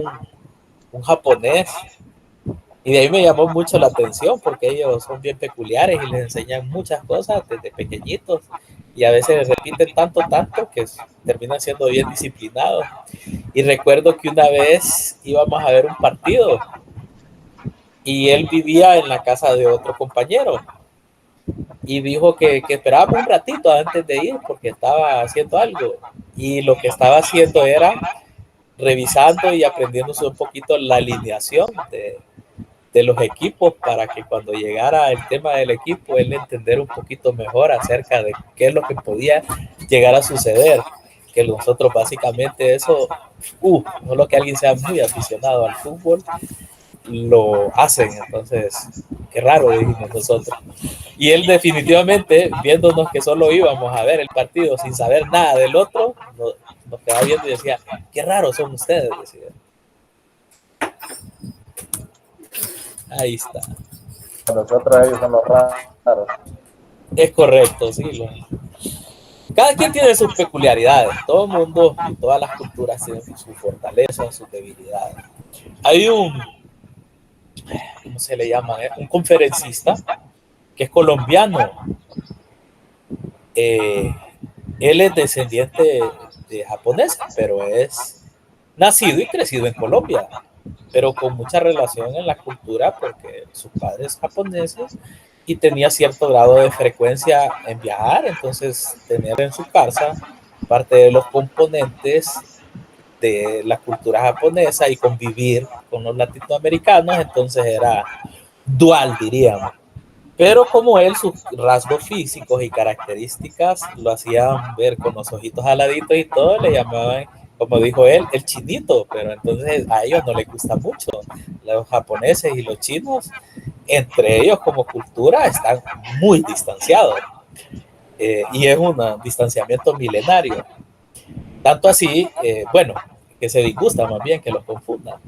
un japonés y de ahí me llamó mucho la atención porque ellos son bien peculiares y les enseñan muchas cosas desde pequeñitos y a veces repiten tanto que terminan siendo bien disciplinados. Y recuerdo que una vez íbamos a ver un partido y él vivía en la casa de otro compañero y dijo que esperábamos un ratito antes de ir porque estaba haciendo algo y lo que estaba haciendo era revisando y aprendiéndose un poquito la alineación de los equipos para que cuando llegara el tema del equipo él entender un poquito mejor acerca de qué es lo que podía llegar a suceder, que nosotros básicamente eso, no lo que alguien sea muy aficionado al fútbol, lo hacen, entonces qué raro, dijimos nosotros. Y él definitivamente, viéndonos que solo íbamos a ver el partido sin saber nada del otro, nos quedaba viendo y decía, qué raros son ustedes, decía. Ahí está. Nosotros ellos son los raros. Es correcto, sí. Cada quien tiene sus peculiaridades. Todo el mundo y todas las culturas tienen sus fortalezas, sus debilidades. Hay ¿cómo se le llama? Un conferencista que es colombiano. Él es descendiente de japonés, pero es nacido y crecido en Colombia, pero con mucha relación en la cultura porque sus padres japoneses y tenía cierto grado de frecuencia en viajar, entonces tener en su casa parte de los componentes de la cultura japonesa y convivir con los latinoamericanos, entonces era dual, diríamos. Pero como él, sus rasgos físicos y características lo hacían ver con los ojitos aladitos y todo, le llamaban, como dijo él, el chinito, pero entonces a ellos no les gusta mucho. Los japoneses y los chinos, entre ellos como cultura, están muy distanciados. Y es un distanciamiento milenario. Tanto así, que se disgusta más bien, que los confundan.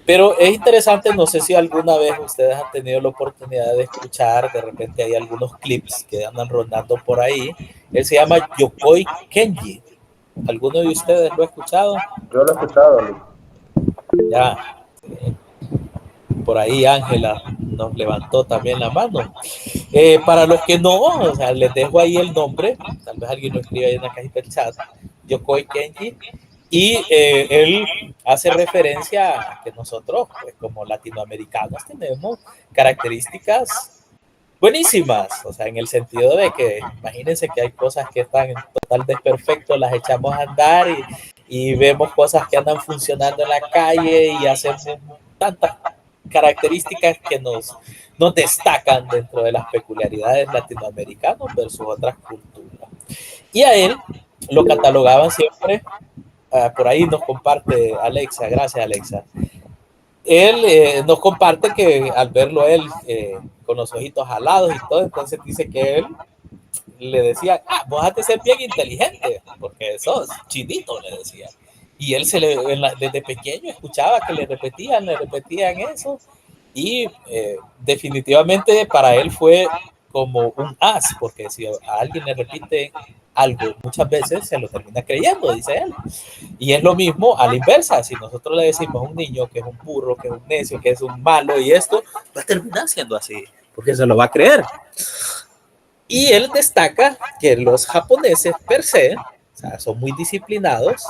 Pero es interesante, no sé si alguna vez ustedes han tenido la oportunidad de escuchar, de repente hay algunos clips que andan rondando por ahí. Él se llama Yokoi Kenji. ¿Alguno de ustedes lo ha escuchado? Yo lo he escuchado, Luis. Ya. Por ahí Ángela nos levantó también la mano. Para los que no, o sea, les dejo ahí el nombre, tal vez alguien lo escribe ahí en la cajita del chat, Yokoi Kenji, y él hace referencia a que nosotros, pues como latinoamericanos, tenemos características buenísimas, o sea, en el sentido de que imagínense que hay cosas que están en total desperfecto, las echamos a andar y vemos cosas que andan funcionando en la calle y hacemos tantas características que nos destacan dentro de las peculiaridades latinoamericanas versus otras culturas. Y a él lo catalogaban siempre, por ahí nos comparte Alexa, gracias Alexa, él nos comparte que al verlo él con los ojitos jalados y todo, entonces dice que él le decía, vos has de ser bien inteligente, porque sos chinito, le decía. Y él desde pequeño escuchaba que le repetían eso, y definitivamente para él fue como un as, porque si a alguien le repite algo muchas veces, se lo termina creyendo, dice él. Y es lo mismo a la inversa, si nosotros le decimos a un niño que es un burro, que es un necio, que es un malo y esto, va a terminar siendo así, porque se lo va a creer. Y él destaca que los japoneses per se, o sea, son muy disciplinados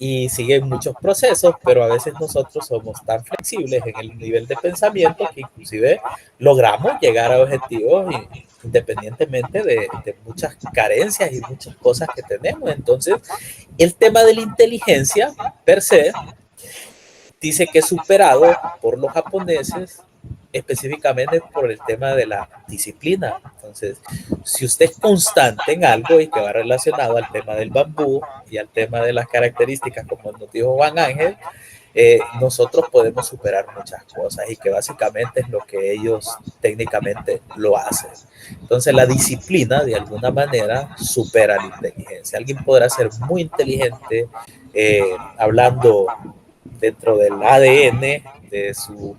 y siguen muchos procesos, pero a veces nosotros somos tan flexibles en el nivel de pensamiento que inclusive logramos llegar a objetivos independientemente de muchas carencias y muchas cosas que tenemos. Entonces, el tema de la inteligencia per se dice que es superado por los japoneses específicamente por el tema de la disciplina. Entonces, si usted es constante en algo y que va relacionado al tema del bambú y al tema de las características, como nos dijo Juan Ángel, nosotros podemos superar muchas cosas y que básicamente es lo que ellos técnicamente lo hacen. Entonces, la disciplina de alguna manera supera la inteligencia. Alguien podrá ser muy inteligente hablando dentro del ADN de su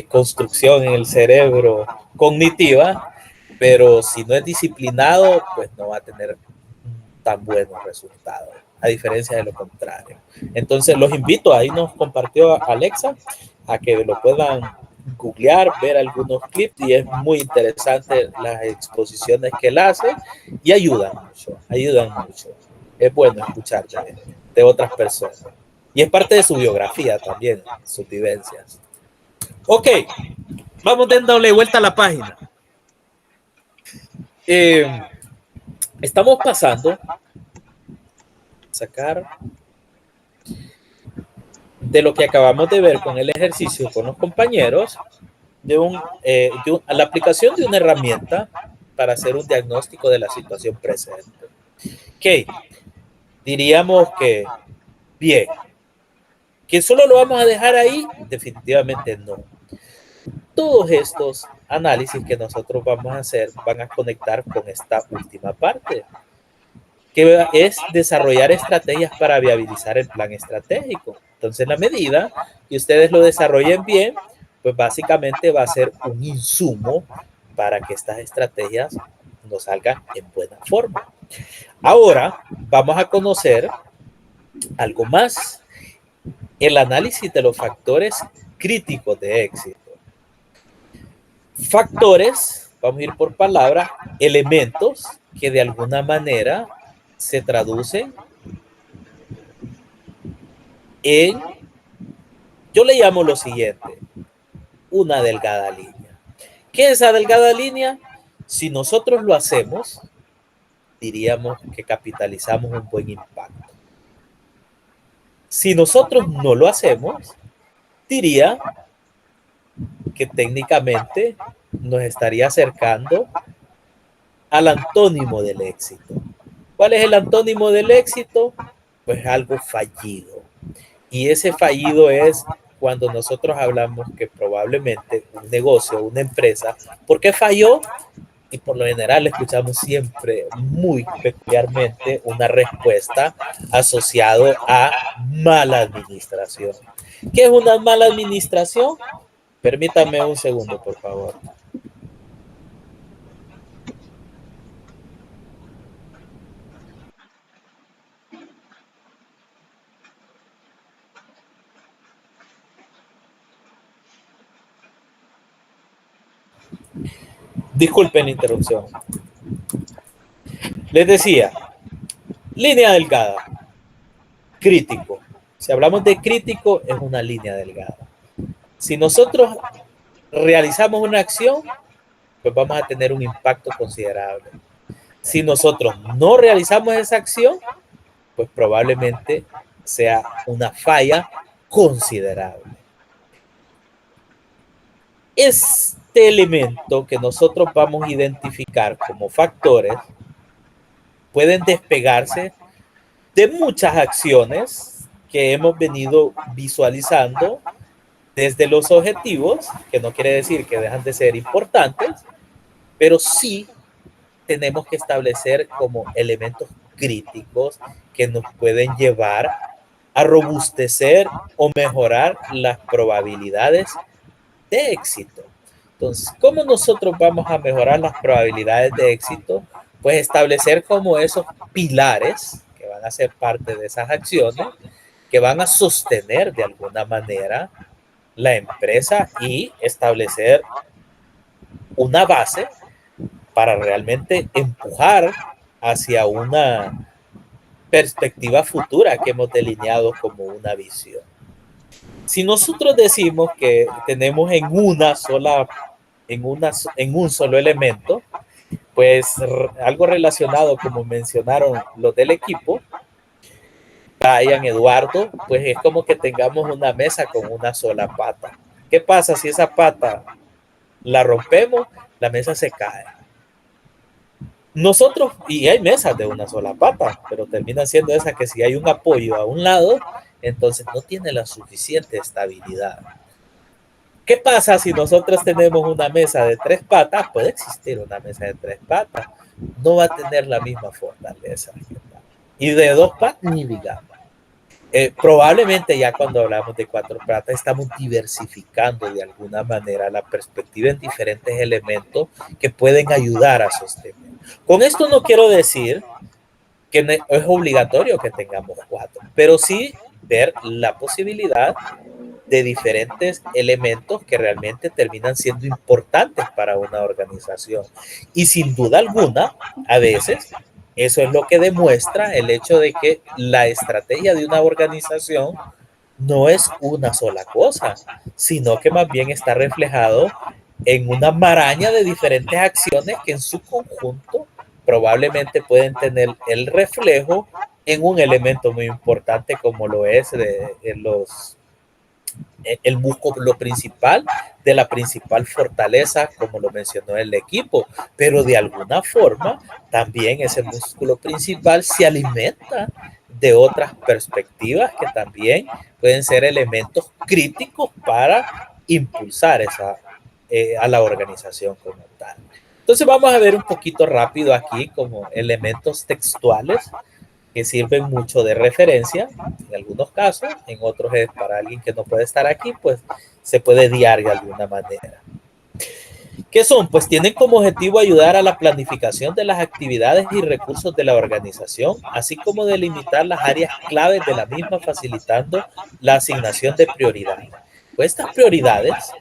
construcción en el cerebro cognitiva, pero si no es disciplinado, pues no va a tener tan buenos resultados, a diferencia de lo contrario. Entonces los invito, ahí nos compartió Alexa, a que lo puedan googlear, ver algunos clips, y es muy interesante las exposiciones que él hace y ayudan mucho. Es bueno escuchar de otras personas. Y es parte de su biografía también, sus vivencias. Ok, vamos dándole vuelta a la página. Estamos pasando sacar de lo que acabamos de ver con el ejercicio con los compañeros a la aplicación de una herramienta para hacer un diagnóstico de la situación presente. Ok, diríamos que bien, que solo lo vamos a dejar ahí, definitivamente no. Todos estos análisis que nosotros vamos a hacer van a conectar con esta última parte, que es desarrollar estrategias para viabilizar el plan estratégico. Entonces, en la medida que ustedes lo desarrollen bien, pues básicamente va a ser un insumo para que estas estrategias nos salgan en buena forma. Ahora vamos a conocer algo más, el análisis de los factores críticos de éxito. Factores, vamos a ir por palabra, elementos que de alguna manera se traducen en, yo le llamo lo siguiente, una delgada línea. ¿Qué es esa delgada línea? Si nosotros lo hacemos, diríamos que capitalizamos un buen impacto. Si nosotros no lo hacemos, diría que técnicamente nos estaría acercando al antónimo del éxito. ¿Cuál es el antónimo del éxito? Pues algo fallido. Y ese fallido es cuando nosotros hablamos que probablemente un negocio, una empresa, ¿por qué falló? Y por lo general escuchamos siempre muy peculiarmente una respuesta asociada a mala administración. ¿Qué es una mala administración? Permítanme un segundo, por favor. Disculpen la interrupción. Les decía, línea delgada, crítico. Si hablamos de crítico, es una línea delgada. Si nosotros realizamos una acción, pues vamos a tener un impacto considerable. Si nosotros no realizamos esa acción, pues probablemente sea una falla considerable. Este elemento que nosotros vamos a identificar como factores pueden despegarse de muchas acciones que hemos venido visualizando desde los objetivos, que no quiere decir que dejan de ser importantes, pero sí tenemos que establecer como elementos críticos que nos pueden llevar a robustecer o mejorar las probabilidades de éxito. Entonces, ¿cómo nosotros vamos a mejorar las probabilidades de éxito? Pues establecer como esos pilares que van a ser parte de esas acciones, que van a sostener de alguna manera la empresa y establecer una base para realmente empujar hacia una perspectiva futura que hemos delineado como una visión. Si nosotros decimos que tenemos en un solo elemento, pues algo relacionado como mencionaron los del equipo, Brian, Eduardo, pues es como que tengamos una mesa con una sola pata. ¿Qué pasa si esa pata la rompemos? La mesa se cae. Nosotros, y hay mesas de una sola pata, pero termina siendo esa que si hay un apoyo a un lado, entonces no tiene la suficiente estabilidad. ¿Qué pasa si nosotros tenemos una mesa de 3 patas? Puede existir una mesa de 3 patas, no va a tener la misma fortaleza. Y de 2 patas, ni digamos. Probablemente ya cuando hablamos de 4 patas estamos diversificando de alguna manera la perspectiva en diferentes elementos que pueden ayudar a sostener. Con esto no quiero decir que es obligatorio que tengamos 4, pero sí ver la posibilidad de diferentes elementos que realmente terminan siendo importantes para una organización. Y sin duda alguna, a veces, eso es lo que demuestra el hecho de que la estrategia de una organización no es una sola cosa, sino que más bien está reflejado en una maraña de diferentes acciones que en su conjunto probablemente pueden tener el reflejo en un elemento muy importante como lo es el músculo principal de la principal fortaleza, como lo mencionó el equipo, pero de alguna forma también ese músculo principal se alimenta de otras perspectivas que también pueden ser elementos críticos para impulsar a la organización como tal. Entonces vamos a ver un poquito rápido aquí como elementos textuales que sirven mucho de referencia en algunos casos, en otros es para alguien que no puede estar aquí, pues se puede guiar de alguna manera. ¿Qué son? Pues tienen como objetivo ayudar a la planificación de las actividades y recursos de la organización, así como delimitar las áreas claves de la misma, facilitando la asignación de prioridades. Pues estas prioridades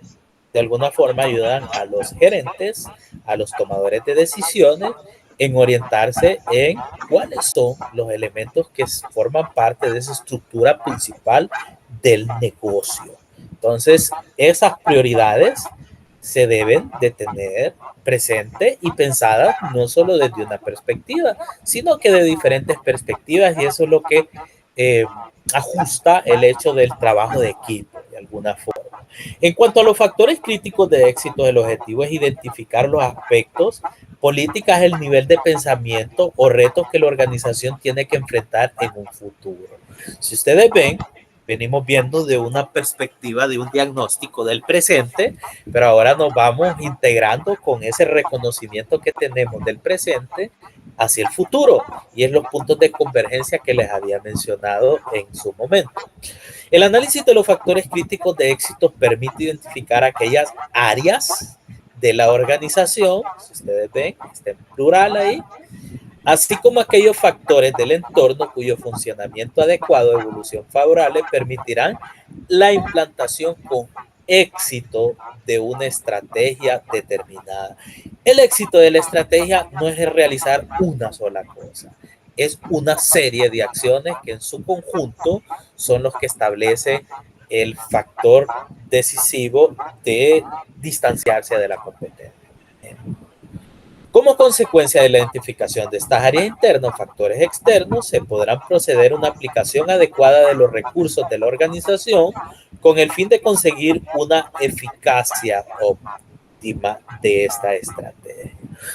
de alguna forma ayudan a los gerentes, a los tomadores de decisiones, en orientarse en cuáles son los elementos que forman parte de esa estructura principal del negocio. Entonces, esas prioridades se deben de tener presente y pensadas no solo desde una perspectiva, sino que de diferentes perspectivas, y eso es lo que ajusta el hecho del trabajo de equipo de alguna forma. En cuanto a los factores críticos de éxito, el objetivo es identificar los aspectos, políticas, el nivel de pensamiento o retos que la organización tiene que enfrentar en un futuro. Si ustedes ven, venimos viendo de una perspectiva de un diagnóstico del presente, pero ahora nos vamos integrando con ese reconocimiento que tenemos del presente hacia el futuro, y es los puntos de convergencia que les había mencionado en su momento. El análisis de los factores críticos de éxito permite identificar aquellas áreas de la organización, si ustedes ven, está en plural ahí, así como aquellos factores del entorno cuyo funcionamiento adecuado o evolución favorable permitirán la implantación con éxito de una estrategia determinada. El éxito de la estrategia no es realizar una sola cosa, es una serie de acciones que en su conjunto son los que establecen el factor decisivo de distanciarse de la competencia. Como consecuencia de la identificación de estas áreas internas o factores externos, se podrán proceder a una aplicación adecuada de los recursos de la organización con el fin de conseguir una eficacia óptima de esta estrategia.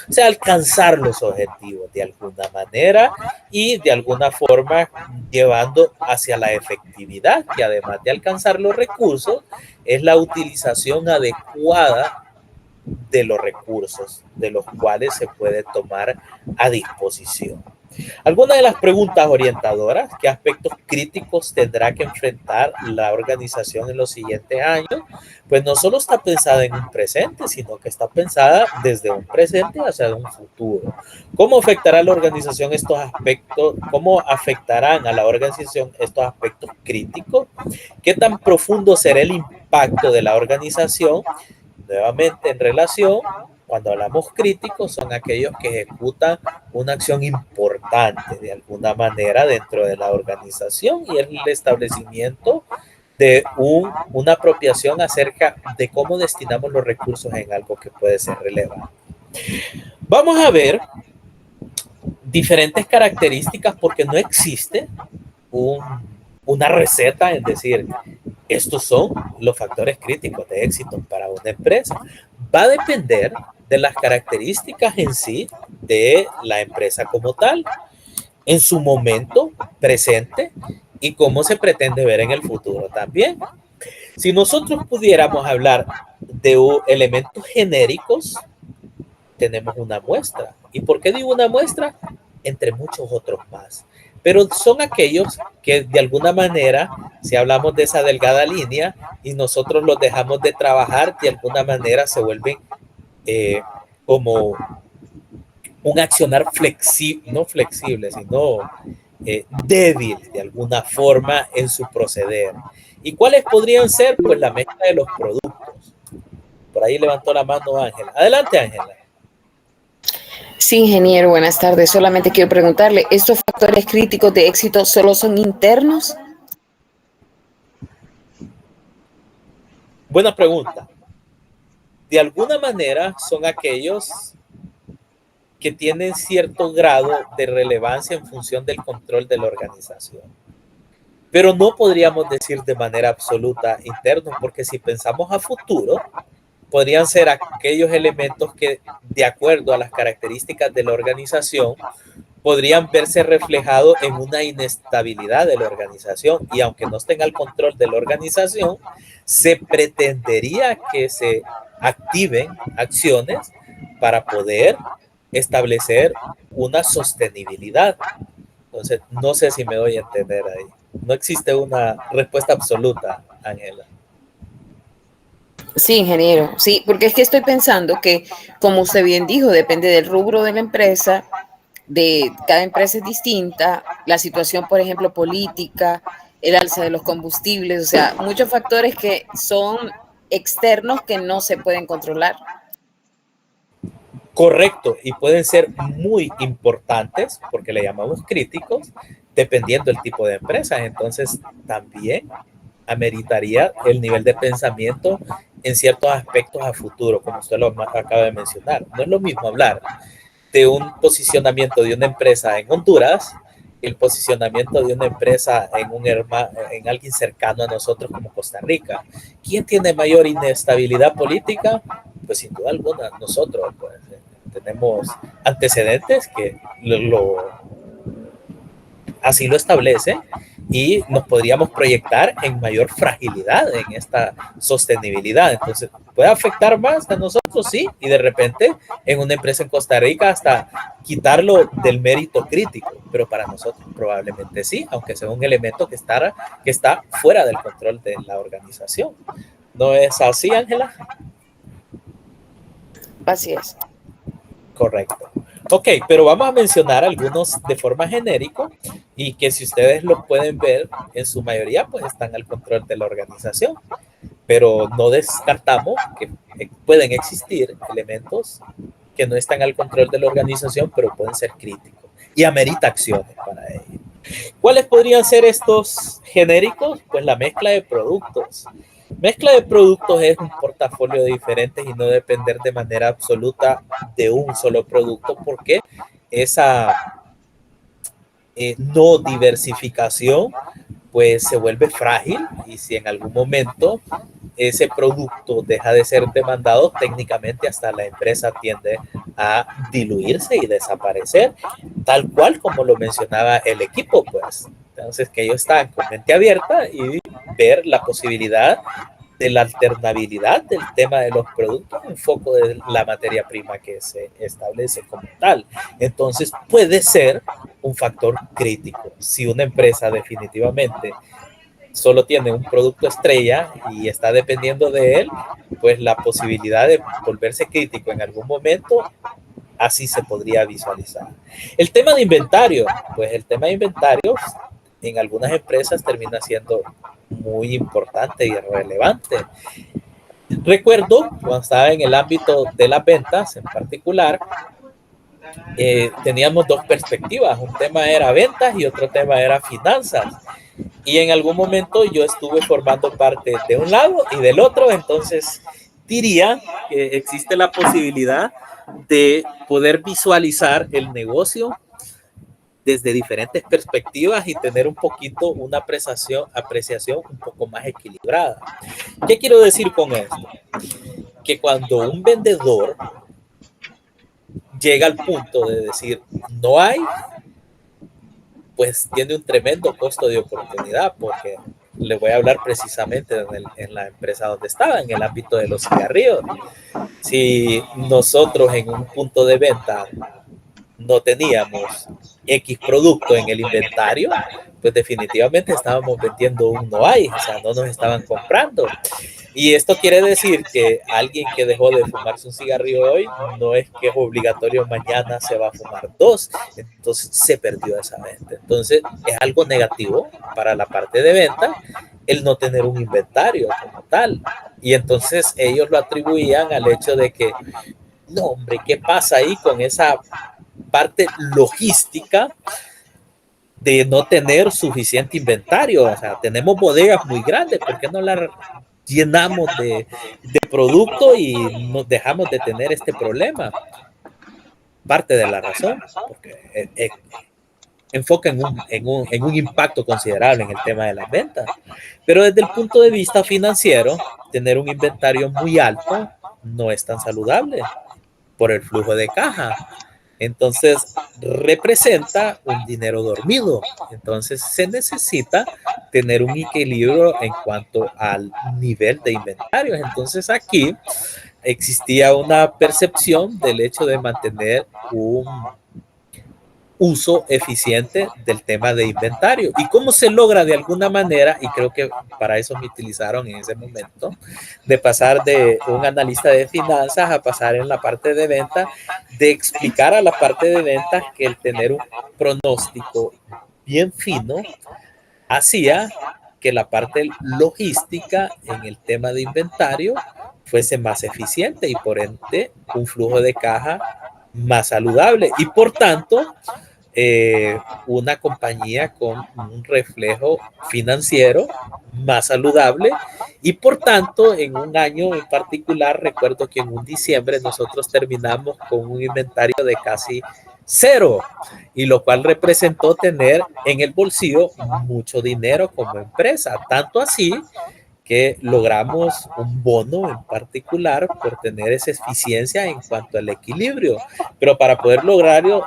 O sea, alcanzar los objetivos de alguna manera y de alguna forma llevando hacia la efectividad, que además de alcanzar los recursos, es la utilización adecuada de los recursos de los cuales se puede tomar a disposición. Algunas de las preguntas orientadoras: ¿qué aspectos críticos tendrá que enfrentar la organización en los siguientes años? Pues no solo está pensada en un presente, sino que está pensada desde un presente hacia un futuro. ¿Cómo afectará a la organización estos aspectos? ¿Cómo afectarán a la organización estos aspectos críticos? ¿Qué tan profundo será el impacto de la organización? Nuevamente, en relación, cuando hablamos críticos, son aquellos que ejecutan una acción importante de alguna manera dentro de la organización y el establecimiento de una apropiación acerca de cómo destinamos los recursos en algo que puede ser relevante. Vamos a ver diferentes características porque no existe una receta en decir, estos son los factores críticos de éxito para una empresa. Va a depender de las características en sí de la empresa como tal, en su momento presente y cómo se pretende ver en el futuro también. Si nosotros pudiéramos hablar de elementos genéricos, tenemos una muestra. ¿Y por qué digo una muestra? Entre muchos otros más. Pero son aquellos que de alguna manera, si hablamos de esa delgada línea y nosotros los dejamos de trabajar, de alguna manera se vuelven como un accionar flexible, no flexible, sino débil de alguna forma en su proceder. ¿Y cuáles podrían ser? Pues la mezcla de los productos. Por ahí levantó la mano Ángela. Adelante, Ángela. Sí, ingeniero, buenas tardes. Solamente quiero preguntarle, ¿estos factores críticos de éxito solo son internos? Buena pregunta. De alguna manera son aquellos que tienen cierto grado de relevancia en función del control de la organización. Pero no podríamos decir de manera absoluta internos, porque si pensamos a futuro, podrían ser aquellos elementos que, de acuerdo a las características de la organización, podrían verse reflejados en una inestabilidad de la organización. Y aunque no estén al control de la organización, se pretendería que se activen acciones para poder establecer una sostenibilidad. Entonces, no sé si me doy a entender ahí. No existe una respuesta absoluta, Ángela. Sí, ingeniero, sí, porque es que estoy pensando que, como usted bien dijo, depende del rubro de la empresa, de cada empresa es distinta, la situación, por ejemplo, política, el alza de los combustibles, o sea, muchos factores que son externos que no se pueden controlar. Correcto, y pueden ser muy importantes, porque le llamamos críticos, dependiendo del tipo de empresa. Entonces, también ameritaría el nivel de pensamiento en ciertos aspectos a futuro, como usted lo acaba de mencionar. No es lo mismo hablar de un posicionamiento de una empresa en Honduras, el posicionamiento de una empresa en alguien cercano a nosotros como Costa Rica. ¿Quién tiene mayor inestabilidad política? Pues sin duda alguna nosotros, pues, tenemos antecedentes que así lo establece y nos podríamos proyectar en mayor fragilidad en esta sostenibilidad. Entonces, ¿puede afectar más a nosotros? Sí, y de repente en una empresa en Costa Rica hasta quitarlo del mérito crítico, pero para nosotros probablemente sí, aunque sea un elemento que está fuera del control de la organización. ¿No es así, Ángela? Así es. Correcto. Ok, pero vamos a mencionar algunos de forma genérica y que si ustedes los pueden ver, en su mayoría pues están al control de la organización. pero no descartamos que pueden existir elementos que no están al control de la organización, pero pueden ser críticos y amerita acciones para ello. ¿Cuáles podrían ser estos genéricos? Pues la mezcla de productos. Mezcla de productos es un portafolio de diferentes y no depender de manera absoluta de un solo producto, porque esa no diversificación pues se vuelve frágil, y si en algún momento ese producto deja de ser demandado, técnicamente hasta la empresa tiende a diluirse y desaparecer, tal cual como lo mencionaba el equipo, pues. Entonces, que ellos están con mente abierta y ver la posibilidad de la alternabilidad del tema de los productos en foco de la materia prima que se establece como tal. Entonces, puede ser un factor crítico. Si una empresa definitivamente solo tiene un producto estrella y está dependiendo de él, pues la posibilidad de volverse crítico en algún momento, así se podría visualizar. El tema de inventario, pues el tema de inventarios en algunas empresas termina siendo muy importante y relevante. Recuerdo cuando estaba en el ámbito de las ventas en particular, teníamos dos perspectivas. Un tema era ventas y otro tema era finanzas. Y en algún momento yo estuve formando parte de un lado y del otro, entonces diría que existe la posibilidad de poder visualizar el negocio desde diferentes perspectivas y tener un poquito una apreciación un poco más equilibrada. ¿Qué quiero decir con esto? Que cuando un vendedor llega al punto de decir no hay, pues tiene un tremendo costo de oportunidad, porque le voy a hablar precisamente en la empresa donde estaba, en el ámbito de los cigarrillos. Si nosotros en un punto de venta no teníamos X producto en el inventario, pues definitivamente estábamos vendiendo un no hay, o sea, no nos estaban comprando. Y esto quiere decir que alguien que dejó de fumarse un cigarrillo hoy, no es que es obligatorio mañana se va a fumar dos, entonces se perdió esa venta. Entonces es algo negativo para la parte de venta el no tener un inventario como tal. Y entonces ellos lo atribuían al hecho de que, no hombre, ¿qué pasa ahí con esa parte logística de no tener suficiente inventario? O sea, tenemos bodegas muy grandes, ¿por qué no las llenamos de producto y nos dejamos de tener este problema? Parte de la razón, porque enfoca en un impacto considerable en el tema de las ventas. Pero desde el punto de vista financiero, tener un inventario muy alto no es tan saludable por el flujo de caja. Entonces representa un dinero dormido. Entonces se necesita tener un equilibrio en cuanto al nivel de inventarios. Entonces aquí existía una percepción del hecho de mantener un uso eficiente del tema de inventario. ¿Y cómo se logra de alguna manera? Y creo que para eso me utilizaron en ese momento, de pasar de un analista de finanzas a pasar en la parte de venta, de explicar a la parte de ventas que el tener un pronóstico bien fino hacía que la parte logística en el tema de inventario fuese más eficiente y por ende un flujo de caja más saludable y por tanto una compañía con un reflejo financiero más saludable y por tanto en un año en particular recuerdo que en un diciembre nosotros terminamos con un inventario de casi cero, y lo cual representó tener en el bolsillo mucho dinero como empresa, tanto así que logramos un bono en particular por tener esa eficiencia en cuanto al equilibrio. Pero para poder lograrlo,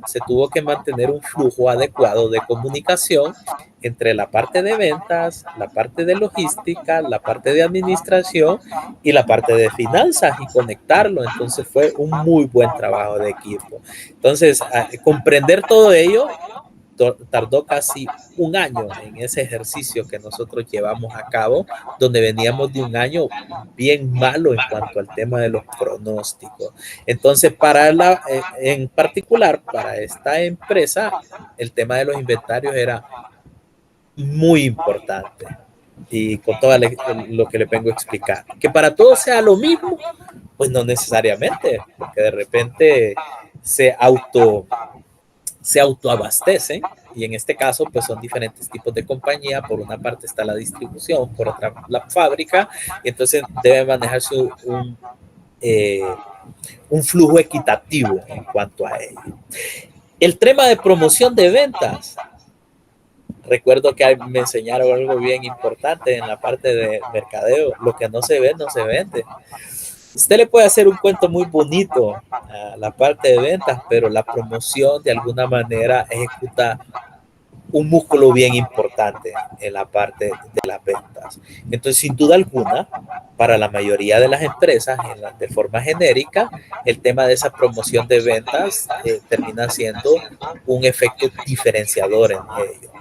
se tuvo que mantener un flujo adecuado de comunicación entre la parte de ventas, la parte de logística, la parte de administración y la parte de finanzas y conectarlo. Entonces fue un muy buen trabajo de equipo. Entonces, comprender todo ello tardó casi un año en ese ejercicio que nosotros llevamos a cabo, donde veníamos de un año bien malo en cuanto al tema de los pronósticos. Entonces, en particular, para esta empresa, el tema de los inventarios era muy importante. y con todo lo que le vengo a explicar. Que para todos sea lo mismo, pues no necesariamente, porque de repente se autoabastecen, y en este caso pues son diferentes tipos de compañía. Por una parte está la distribución, por otra la fábrica, y entonces debe manejarse un flujo equitativo en cuanto a ello. El tema de promoción de ventas. Recuerdo que me enseñaron algo bien importante en la parte de mercadeo: lo que no se ve, no se vende. Usted le puede hacer un cuento muy bonito a la parte de ventas, pero la promoción de alguna manera ejecuta un músculo bien importante en la parte de las ventas. Entonces, sin duda alguna, para la mayoría de las empresas, de forma genérica, el tema de esa promoción de ventas termina siendo un efecto diferenciador en ello.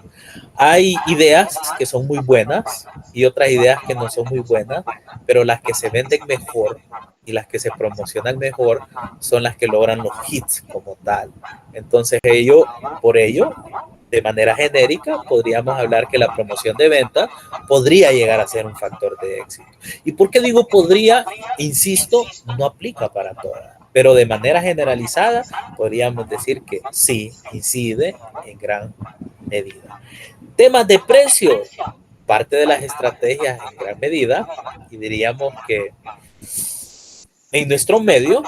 Hay ideas que son muy buenas y otras ideas que no son muy buenas, pero las que se venden mejor y las que se promocionan mejor son las que logran los hits como tal. Entonces, por ello, de manera genérica, podríamos hablar que la promoción de venta podría llegar a ser un factor de éxito. ¿Y por qué digo podría? Insisto, no aplica para todas, pero de manera generalizada podríamos decir que sí incide en gran medida. Temas de precio, parte de las estrategias en gran medida, y diríamos que en nuestro medio,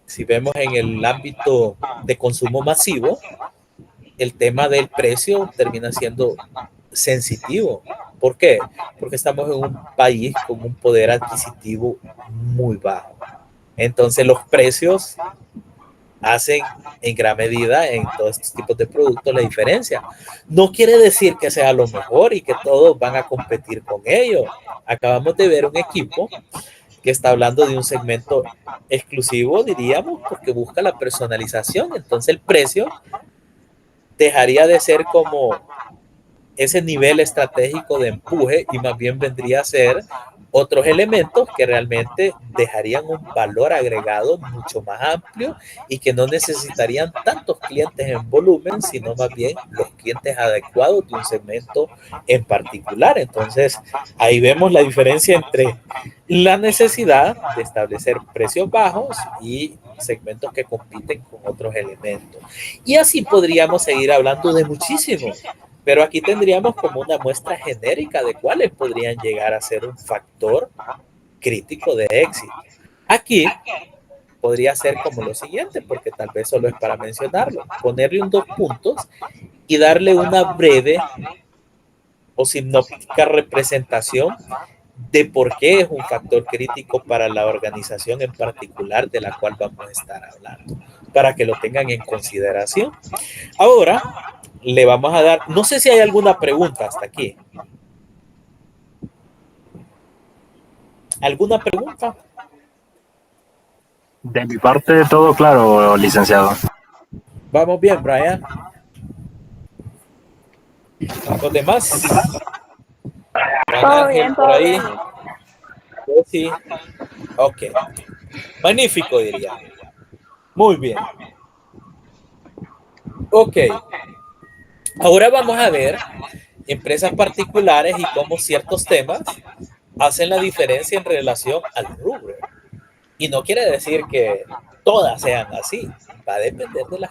si vemos en el ámbito de consumo masivo, el tema del precio termina siendo sensitivo. ¿Por qué? Porque estamos en un país con un poder adquisitivo muy bajo. Entonces los precios hacen en gran medida en todos estos tipos de productos la diferencia. No quiere decir que sea lo mejor y que todos van a competir con ello. Acabamos de ver un equipo que está hablando de un segmento exclusivo, diríamos, porque busca la personalización. Entonces el precio dejaría de ser como ese nivel estratégico de empuje y más bien vendría a ser otros elementos que realmente dejarían un valor agregado mucho más amplio y que no necesitarían tantos clientes en volumen, sino más bien los clientes adecuados de un segmento en particular. Entonces, ahí vemos la diferencia entre la necesidad de establecer precios bajos y segmentos que compiten con otros elementos. Y así podríamos seguir hablando de muchísimos. Pero aquí tendríamos como una muestra genérica de cuáles podrían llegar a ser un factor crítico de éxito. Aquí podría ser como lo siguiente, porque tal vez solo es para mencionarlo: ponerle un 2 puntos y darle una breve o sinóptica representación de por qué es un factor crítico para la organización en particular de la cual vamos a estar hablando, para que lo tengan en consideración. Ahora le vamos a dar, no sé si hay alguna pregunta hasta aquí. ¿Alguna pregunta? De mi parte, todo claro, licenciado. Vamos bien, Brian. ¿Los demás? Todo bien, por todo ahí. bien. Sí. Ok. Magnífico, diría. Muy bien. Ok. Ahora vamos a ver empresas particulares y cómo ciertos temas hacen la diferencia en relación al rubro. Y no quiere decir que todas sean así. Va a depender de las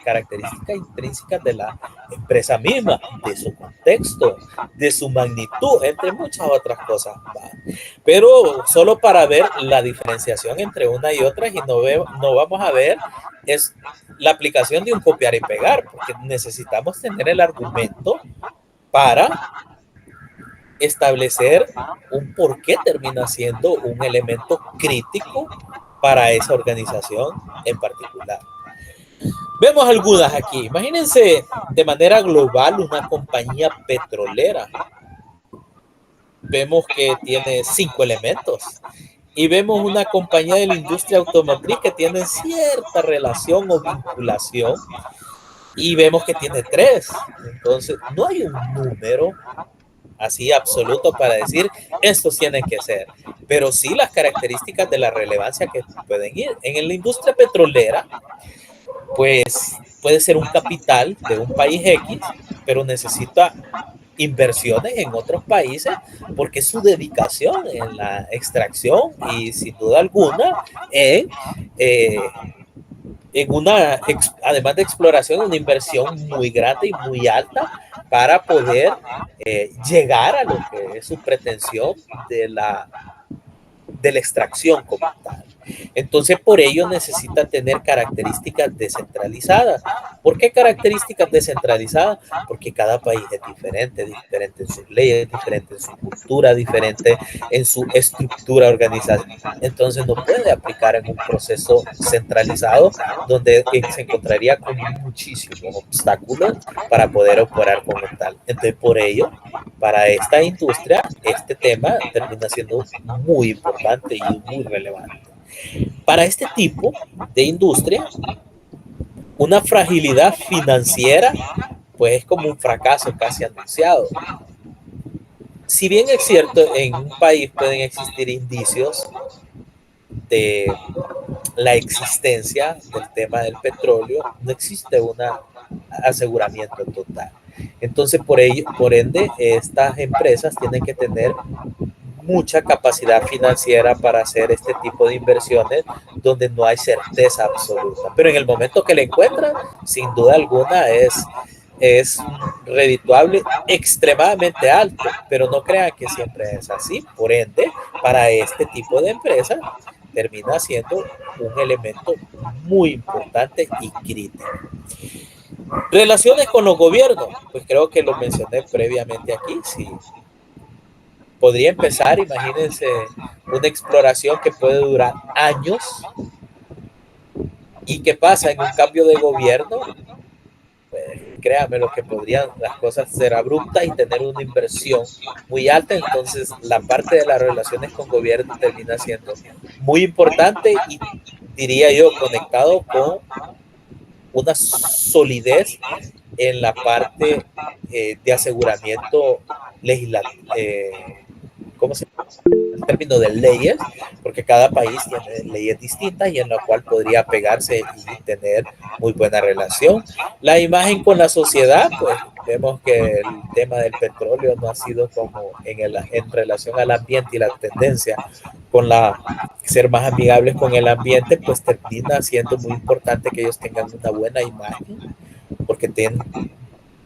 características intrínsecas de la empresa misma, de su contexto, de su magnitud, entre muchas otras cosas. Pero solo para ver la diferenciación entre una y otra, y no vamos a ver es la aplicación de un copiar y pegar, porque necesitamos tener el argumento para establecer un por qué termina siendo un elemento crítico para esa organización en particular. Vemos algunas aquí. Imagínense de manera global una compañía petrolera. Vemos que tiene 5 elementos. Y vemos una compañía de la industria automotriz que tiene cierta relación o vinculación. Y vemos que tiene 3. Entonces, no hay un número así absoluto para decir estos tienen que ser, pero sí las características de la relevancia que pueden ir. En la industria petrolera, pues puede ser un capital de un país X, pero necesita inversiones en otros países porque su dedicación en la extracción y sin duda alguna en una, además de exploración, una inversión muy grande y muy alta para poder llegar a lo que es su pretensión de la extracción como tal. Entonces, por ello necesita tener características descentralizadas. ¿Por qué características descentralizadas? Porque cada país es diferente, diferente en sus leyes, diferente en su cultura, diferente en su estructura organizativa. Entonces, no puede aplicar en un proceso centralizado donde se encontraría con muchísimos obstáculos para poder operar como tal. Entonces, por ello, para esta industria, este tema termina siendo muy importante y muy relevante. Para este tipo de industria, una fragilidad financiera, pues es como un fracaso casi anunciado. Si bien es cierto, en un país pueden existir indicios de la existencia del tema del petróleo, no existe un aseguramiento total. Entonces, por ende, estas empresas tienen que tener mucha capacidad financiera para hacer este tipo de inversiones donde no hay certeza absoluta. Pero en el momento que la encuentran, sin duda alguna es redituable extremadamente alto, pero no crean que siempre es así. Por ende, para este tipo de empresas termina siendo un elemento muy importante y crítico. Relaciones con los gobiernos, pues creo que lo mencioné previamente aquí. Sí, podría empezar, imagínense, una exploración que puede durar años y que pasa en un cambio de gobierno, pues créanme lo que podrían las cosas ser abruptas y tener una inversión muy alta. Entonces la parte de las relaciones con gobierno termina siendo muy importante y diría yo conectado con una solidez en la parte de aseguramiento legislativo, ¿cómo se llama? En términos de leyes, porque cada país tiene leyes distintas y en la cual podría pegarse y tener muy buena relación. La imagen con la sociedad, pues vemos que el tema del petróleo no ha sido como en relación al ambiente y la tendencia con ser más amigables con el ambiente, pues termina siendo muy importante que ellos tengan una buena imagen, porque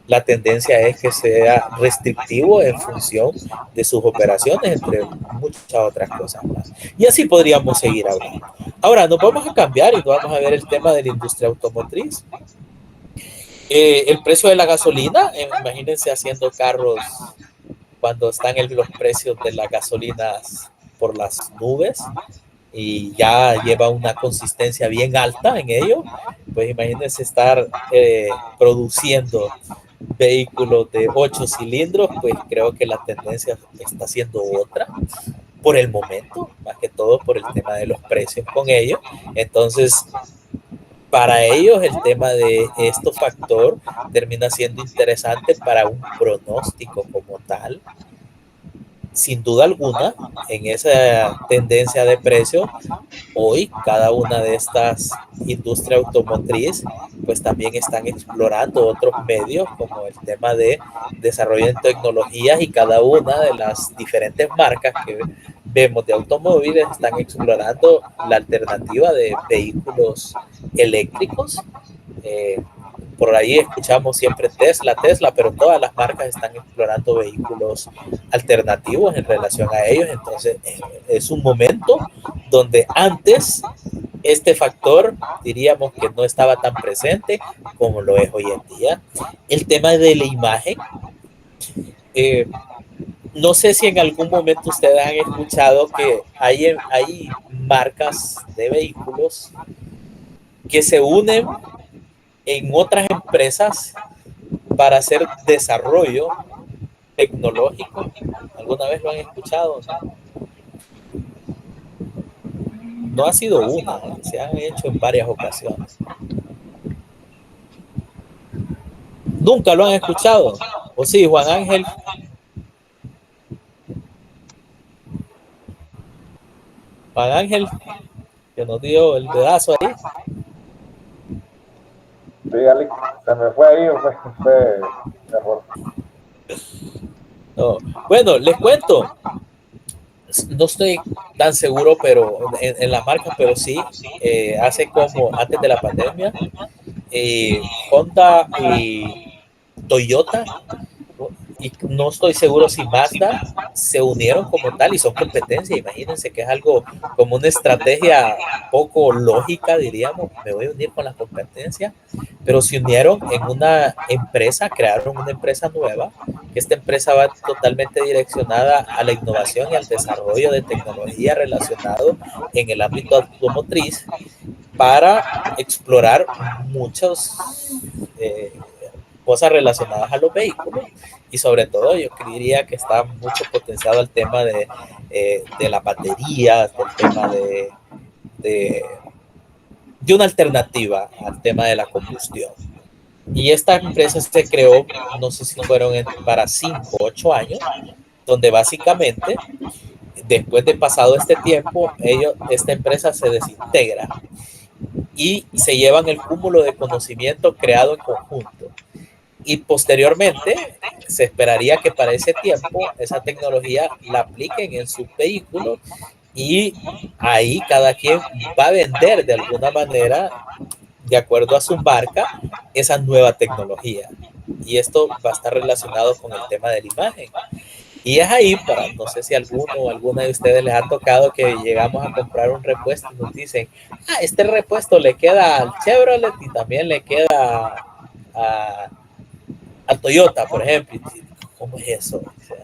la tendencia es que sea restrictivo en función de sus operaciones, entre muchas otras cosas más. Y así podríamos seguir hablando. Ahora nos vamos a cambiar y vamos a ver el tema de la industria automotriz. El precio de la gasolina, imagínense haciendo carros cuando están los precios de las gasolinas por las nubes y ya lleva una consistencia bien alta en ello, pues imagínense estar produciendo vehículos de 8 cilindros, pues creo que la tendencia está siendo otra por el momento, más que todo por el tema de los precios con ellos. Entonces, para ellos el tema de este factor termina siendo interesante para un pronóstico como tal. Sin duda alguna, en esa tendencia de precio, hoy cada una de estas industrias automotriz pues también están explorando otros medios como el tema de desarrollo de tecnologías, y cada una de las diferentes marcas que vemos de automóviles están explorando la alternativa de vehículos eléctricos. Por ahí escuchamos siempre Tesla, pero todas las marcas están explorando vehículos alternativos en relación a ellos. Entonces es un momento donde antes este factor diríamos que no estaba tan presente como lo es hoy en día. El tema de la imagen, no sé si en algún momento ustedes han escuchado que hay marcas de vehículos que se unen en otras empresas para hacer desarrollo tecnológico. ¿Alguna vez lo han escuchado? No ha sido una, se han hecho en varias ocasiones. ¿Nunca lo han escuchado? ¿O sí, Juan Ángel? Juan Ángel, que nos dio el dedazo ahí. Sí, Alex, se me fue ahí, fue error. No. Bueno, les cuento. No estoy tan seguro, pero en la marca, pero sí, hace como antes de la pandemia, Honda y Toyota, y no estoy seguro si Mazda se unieron como tal y son competencia. Imagínense que es algo como una estrategia poco lógica, diríamos, me voy a unir con la competencia, pero se unieron en una empresa, crearon una empresa nueva, que esta empresa va totalmente direccionada a la innovación y al desarrollo de tecnología relacionado en el ámbito automotriz para explorar muchos cosas relacionadas a los vehículos, y sobre todo yo diría que está mucho potenciado el tema de las baterías, del tema de una alternativa al tema de la combustión. Y esta empresa se creó, no sé si fueron para 5 o 8 años, donde básicamente, después de pasado este tiempo, esta empresa se desintegra y se llevan el cúmulo de conocimiento creado en conjunto. Y posteriormente se esperaría que para ese tiempo esa tecnología la apliquen en sus vehículos, y ahí cada quien va a vender de alguna manera, de acuerdo a su marca, esa nueva tecnología. Y esto va a estar relacionado con el tema de la imagen. Y es ahí, no sé si alguno o alguna de ustedes les ha tocado que llegamos a comprar un repuesto y nos dicen, este repuesto le queda al Chevrolet y también le queda al Toyota, por ejemplo. ¿Cómo es eso? O sea,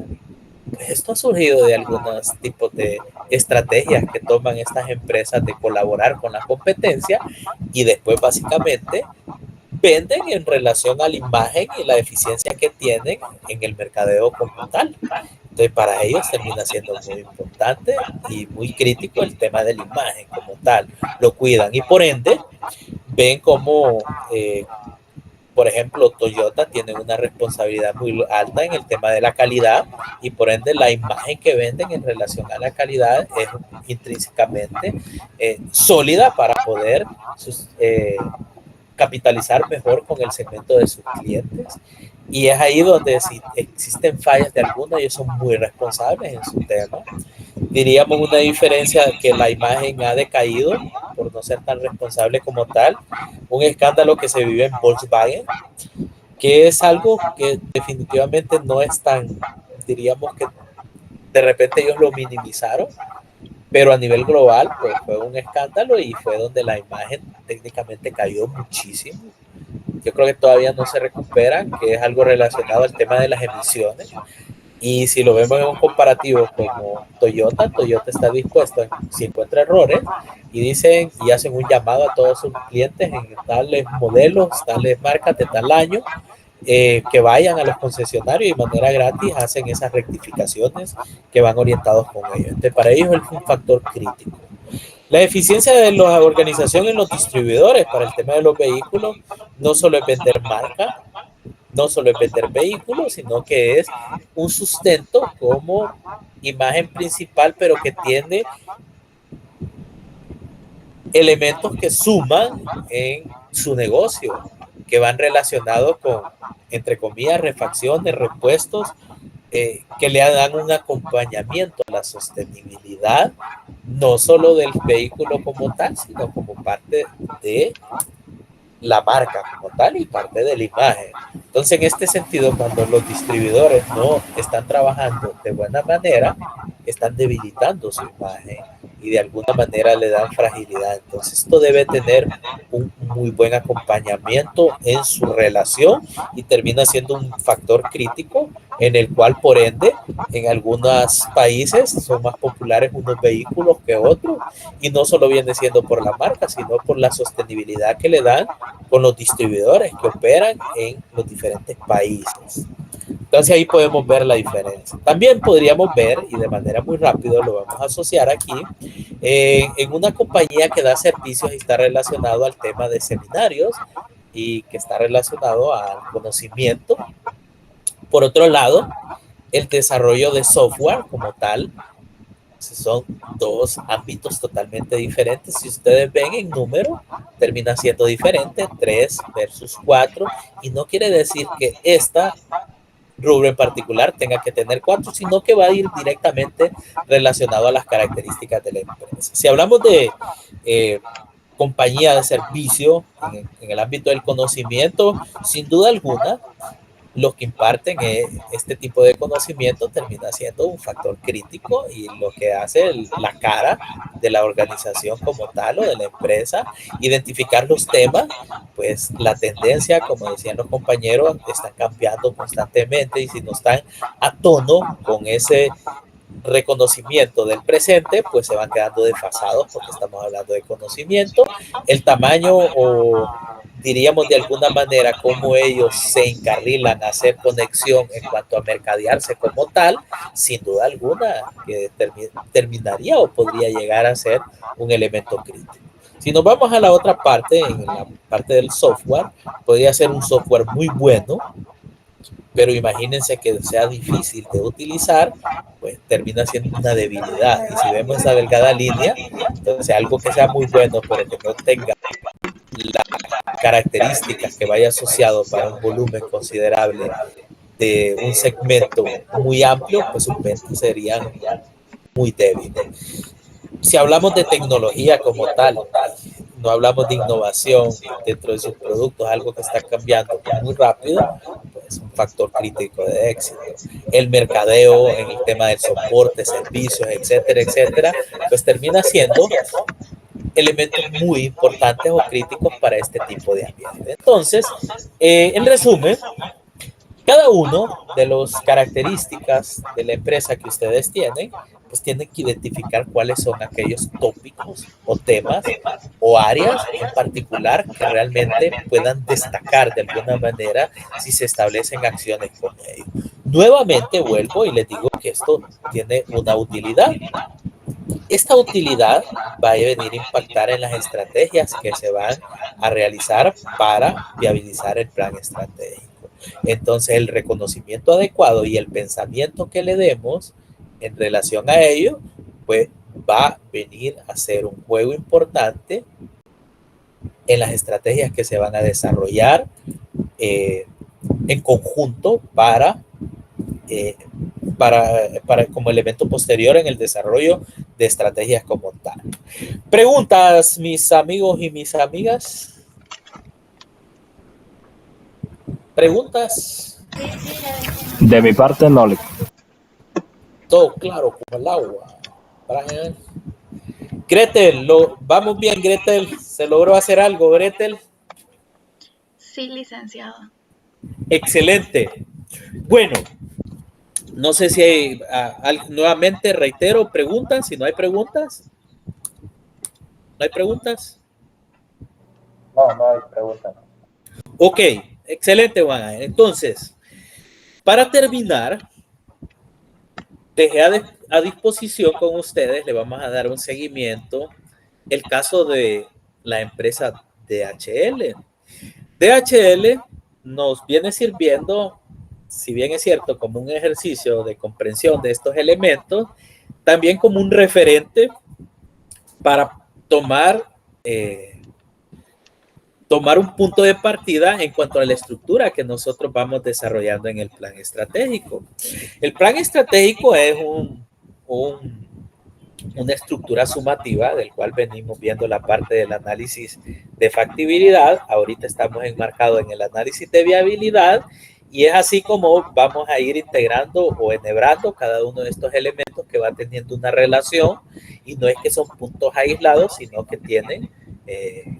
pues esto ha surgido de algunos tipos de estrategias que toman estas empresas de colaborar con la competencia, y después básicamente venden en relación a la imagen y la eficiencia que tienen en el mercadeo como tal. Entonces, para ellos termina siendo muy importante y muy crítico el tema de la imagen como tal. Lo cuidan y por ende ven como, por ejemplo, Toyota tiene una responsabilidad muy alta en el tema de la calidad, y por ende la imagen que venden en relación a la calidad es intrínsecamente sólida para poder capitalizar mejor con el segmento de sus clientes. Y es ahí donde si existen fallas de alguna, ellos son muy responsables en su tema. Diríamos una diferencia que la imagen ha decaído por no ser tan responsable como tal. Un escándalo que se vive en Volkswagen, que es algo que definitivamente no es tan, diríamos que de repente ellos lo minimizaron, pero a nivel global pues fue un escándalo y fue donde la imagen técnicamente cayó muchísimo. Yo creo que todavía no se recupera, que es algo relacionado al tema de las emisiones. Y si lo vemos en un comparativo como Toyota está dispuesto, si encuentra errores, y dicen y hacen un llamado a todos sus clientes en tales modelos, tales marcas de tal año, que vayan a los concesionarios y de manera gratis hacen esas rectificaciones que van orientados con ellos. Entonces, para ellos es un factor crítico. La eficiencia de la organización en los distribuidores para el tema de los vehículos no solo es vender marca, no solo es vender vehículos, sino que es un sustento como imagen principal, pero que tiene elementos que suman en su negocio, que van relacionados con, entre comillas, refacciones, repuestos, que le dan un acompañamiento a la sostenibilidad, no solo del vehículo como tal, sino como parte de la marca como tal y parte de la imagen. Entonces, en este sentido, cuando los distribuidores no están trabajando de buena manera, están debilitando su imagen y de alguna manera le dan fragilidad. Entonces, esto debe tener un muy buen acompañamiento en su relación y termina siendo un factor crítico en el cual, por ende, en algunos países son más populares unos vehículos que otros, y no solo viene siendo por la marca, sino por la sostenibilidad que le dan con los distribuidores que operan en los diferentes países. Entonces ahí podemos ver la diferencia. También podríamos ver, y de manera muy rápida lo vamos a asociar aquí, en una compañía que da servicios y está relacionado al tema de seminarios y que está relacionado al conocimiento. Por otro lado, el desarrollo de software como tal, son dos ámbitos totalmente diferentes. Si ustedes ven en número, termina siendo diferente, 3 versus 4, y no quiere decir que esta rubro en particular tenga que tener 4, sino que va a ir directamente relacionado a las características de la empresa. Si hablamos de compañía de servicio en el ámbito del conocimiento, sin duda alguna, los que imparten este tipo de conocimiento termina siendo un factor crítico y lo que hace la cara de la organización como tal o de la empresa, identificar los temas, pues la tendencia, como decían los compañeros, está cambiando constantemente y si no están a tono con ese reconocimiento del presente, pues se van quedando desfasados porque estamos hablando de conocimiento. El tamaño o diríamos de alguna manera cómo ellos se encarrilan a hacer conexión en cuanto a mercadearse como tal, sin duda alguna que terminaría o podría llegar a ser un elemento crítico. Si nos vamos a la otra parte, en la parte del software, podría ser un software muy bueno, pero imagínense que sea difícil de utilizar, pues termina siendo una debilidad. Y si vemos esa delgada línea, entonces algo que sea muy bueno, pero que no tenga las características que vaya asociado para un volumen considerable de un segmento muy amplio, pues sus ventas serían muy débiles. Si hablamos de tecnología como tal, no hablamos de innovación dentro de sus productos, algo que está cambiando muy rápido, pues un factor crítico de éxito. El mercadeo en el tema del soporte, servicios, etcétera, etcétera, pues termina siendo elementos muy importantes o críticos para este tipo de ambiente. Entonces, en resumen, cada uno de las características de la empresa que ustedes tienen, pues tienen que identificar cuáles son aquellos tópicos o temas o áreas en particular que realmente puedan destacar de alguna manera si se establecen acciones con ellos. Nuevamente vuelvo y les digo que esto tiene una utilidad. Esta utilidad va a venir a impactar en las estrategias que se van a realizar para viabilizar el plan estratégico. Entonces, el reconocimiento adecuado y el pensamiento que le demos en relación a ello, pues va a venir a ser un juego importante en las estrategias que se van a desarrollar en conjunto para como elemento posterior en el desarrollo de estrategias como tal. Preguntas, mis amigos y mis amigas. ¿Preguntas? De mi parte, no le. Todo claro como el agua. Brian. Gretel, vamos bien, Gretel. ¿Se logró hacer algo, Gretel? Sí, licenciado. Excelente. Bueno, no sé si hay, nuevamente reitero, preguntas. Si no hay preguntas. ¿No hay preguntas? No, no hay preguntas. Ok, excelente, Juan. Entonces, para terminar, dejé a disposición con ustedes, le vamos a dar un seguimiento, el caso de la empresa DHL. DHL nos viene sirviendo, si bien es cierto, como un ejercicio de comprensión de estos elementos, también como un referente para tomar un punto de partida en cuanto a la estructura que nosotros vamos desarrollando en el plan estratégico. El plan estratégico es una estructura sumativa del cual venimos viendo la parte del análisis de factibilidad. Ahorita estamos enmarcados en el análisis de viabilidad y es así como vamos a ir integrando o enhebrando cada uno de estos elementos que va teniendo una relación y no es que son puntos aislados, sino que tienen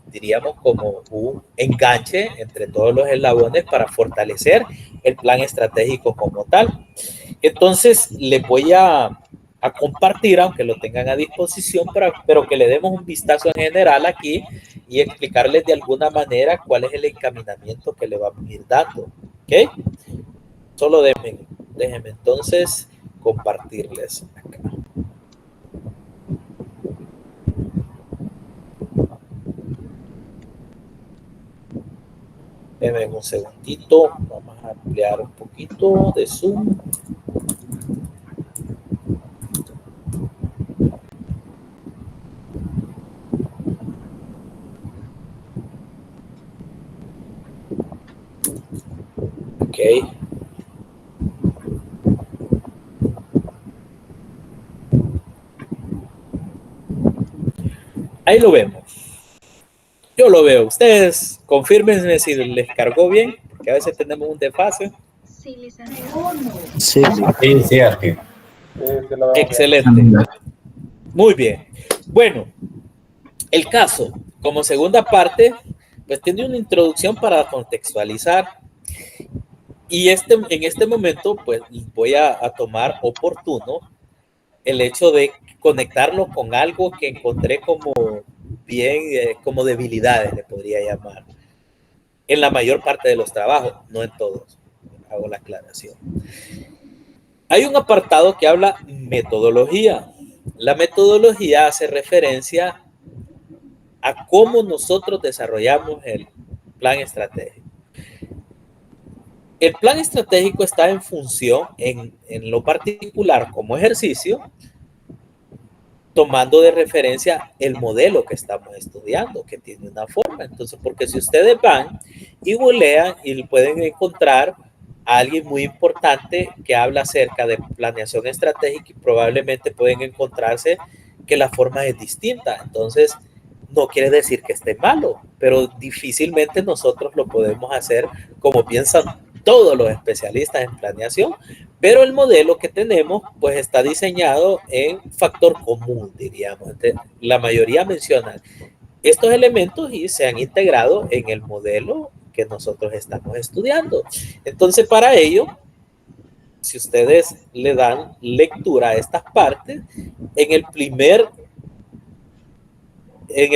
diríamos como un enganche entre todos los eslabones para fortalecer el plan estratégico como tal. Entonces les voy a compartir, aunque lo tengan a disposición, pero que le demos un vistazo en general aquí y explicarles de alguna manera cuál es el encaminamiento que le vamos a ir dando. ¿Ok? Solo déjenme entonces compartirles acá. Denme un segundito, vamos a ampliar un poquito de zoom. Ok. Ahí lo vemos. Yo lo veo. Ustedes confírmenme si les cargó bien, porque a veces tenemos un desfase. Sí, licenciado. Sí, Sí, sí, aquí. Sí, sí lo veo bien. Excelente. Muy bien. Bueno, el caso, como segunda parte, pues tiene una introducción para contextualizar. Y en este momento, pues voy a tomar oportuno el hecho de conectarlo con algo que encontré como bien, como debilidades, le podría llamar, en la mayor parte de los trabajos, no en todos. Hago la aclaración. Hay un apartado que habla metodología. La metodología hace referencia a cómo nosotros desarrollamos el plan estratégico. El plan estratégico está en función, en lo particular como ejercicio, tomando de referencia el modelo que estamos estudiando, que tiene una forma. Entonces, porque si ustedes van y googlean y pueden encontrar a alguien muy importante que habla acerca de planeación estratégica y probablemente pueden encontrarse que la forma es distinta. Entonces, no quiere decir que esté malo, pero difícilmente nosotros lo podemos hacer como piensan todos los especialistas en planeación, pero el modelo que tenemos pues está diseñado en factor común, diríamos. Entonces, la mayoría mencionan estos elementos y se han integrado en el modelo que nosotros estamos estudiando. Entonces, para ello, si ustedes le dan lectura a estas partes, en el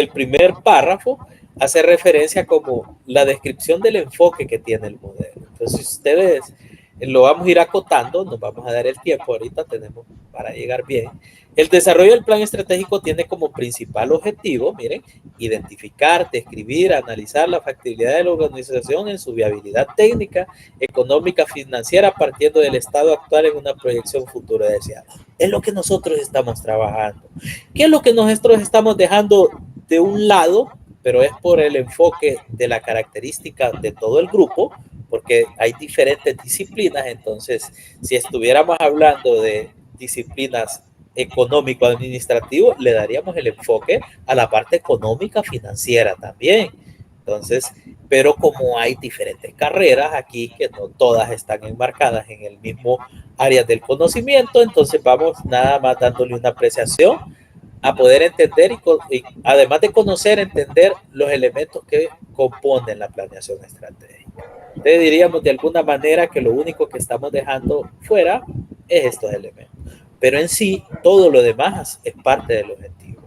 primer párrafo hace referencia como la descripción del enfoque que tiene el modelo. Entonces, si ustedes lo vamos a ir acotando, nos vamos a dar el tiempo, ahorita tenemos para llegar bien. El desarrollo del plan estratégico tiene como principal objetivo, miren, identificar, describir, analizar la factibilidad de la organización en su viabilidad técnica, económica, financiera, partiendo del estado actual en una proyección futura deseada. Es lo que nosotros estamos trabajando. ¿Qué es lo que nosotros estamos dejando de un lado? Pero es por el enfoque de la característica de todo el grupo, porque hay diferentes disciplinas. Entonces, si estuviéramos hablando de disciplinas económico-administrativo, le daríamos el enfoque a la parte económica financiera también. Entonces, pero como hay diferentes carreras aquí que no todas están enmarcadas en el mismo área del conocimiento, entonces vamos nada más dándole una apreciación a poder entender y además de conocer, entender los elementos que componen la planeación estratégica. Entonces diríamos de alguna manera que lo único que estamos dejando fuera es estos elementos, pero en sí todo lo demás es parte del objetivo.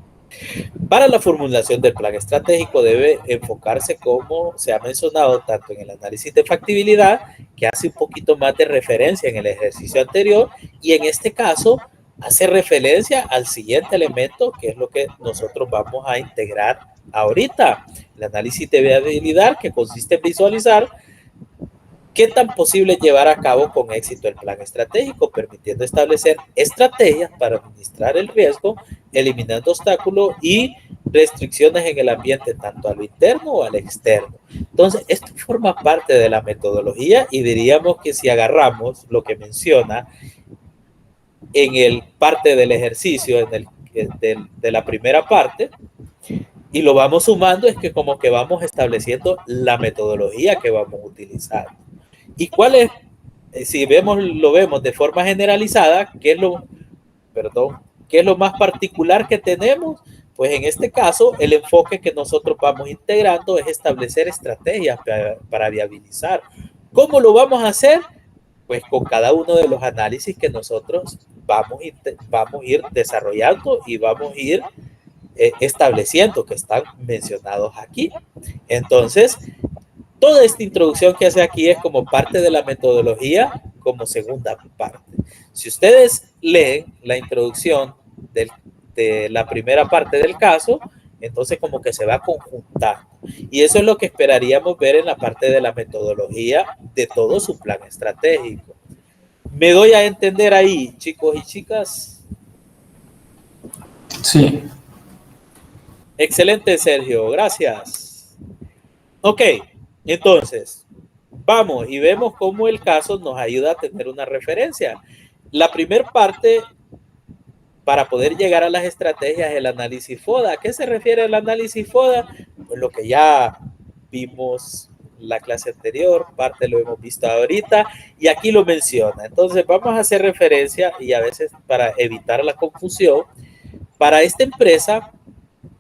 Para la formulación del plan estratégico debe enfocarse, como se ha mencionado, tanto en el análisis de factibilidad, que hace un poquito más de referencia en el ejercicio anterior, y en este caso hace referencia al siguiente elemento, que es lo que nosotros vamos a integrar ahorita. El análisis de viabilidad, que consiste en visualizar qué tan posible llevar a cabo con éxito el plan estratégico, permitiendo establecer estrategias para administrar el riesgo, eliminando obstáculos y restricciones en el ambiente, tanto a lo interno o al externo. Entonces, esto forma parte de la metodología y diríamos que si agarramos lo que menciona en el parte del ejercicio, de la primera parte, y lo vamos sumando, es que como que vamos estableciendo la metodología que vamos a utilizar. ¿Y cuál es? Si lo vemos de forma generalizada, ¿qué es lo más particular que tenemos? Pues en este caso, el enfoque que nosotros vamos integrando es establecer estrategias para viabilizar. ¿Cómo lo vamos a hacer? Pues con cada uno de los análisis que nosotros vamos a ir desarrollando y vamos a ir estableciendo, que están mencionados aquí. Entonces, toda esta introducción que hace aquí es como parte de la metodología, como segunda parte. Si ustedes leen la introducción de la primera parte del caso, entonces como que se va conjuntando. Y eso es lo que esperaríamos ver en la parte de la metodología de todo su plan estratégico. ¿Me doy a entender ahí, chicos y chicas? Sí. Excelente, Sergio. Gracias. Ok, entonces, vamos y vemos cómo el caso nos ayuda a tener una referencia. La primera parte para poder llegar a las estrategias, el análisis FODA. ¿A qué se refiere el análisis FODA? Pues lo que ya vimos la clase anterior, parte lo hemos visto ahorita, y aquí lo menciona. Entonces vamos a hacer referencia, y a veces para evitar la confusión, para esta empresa,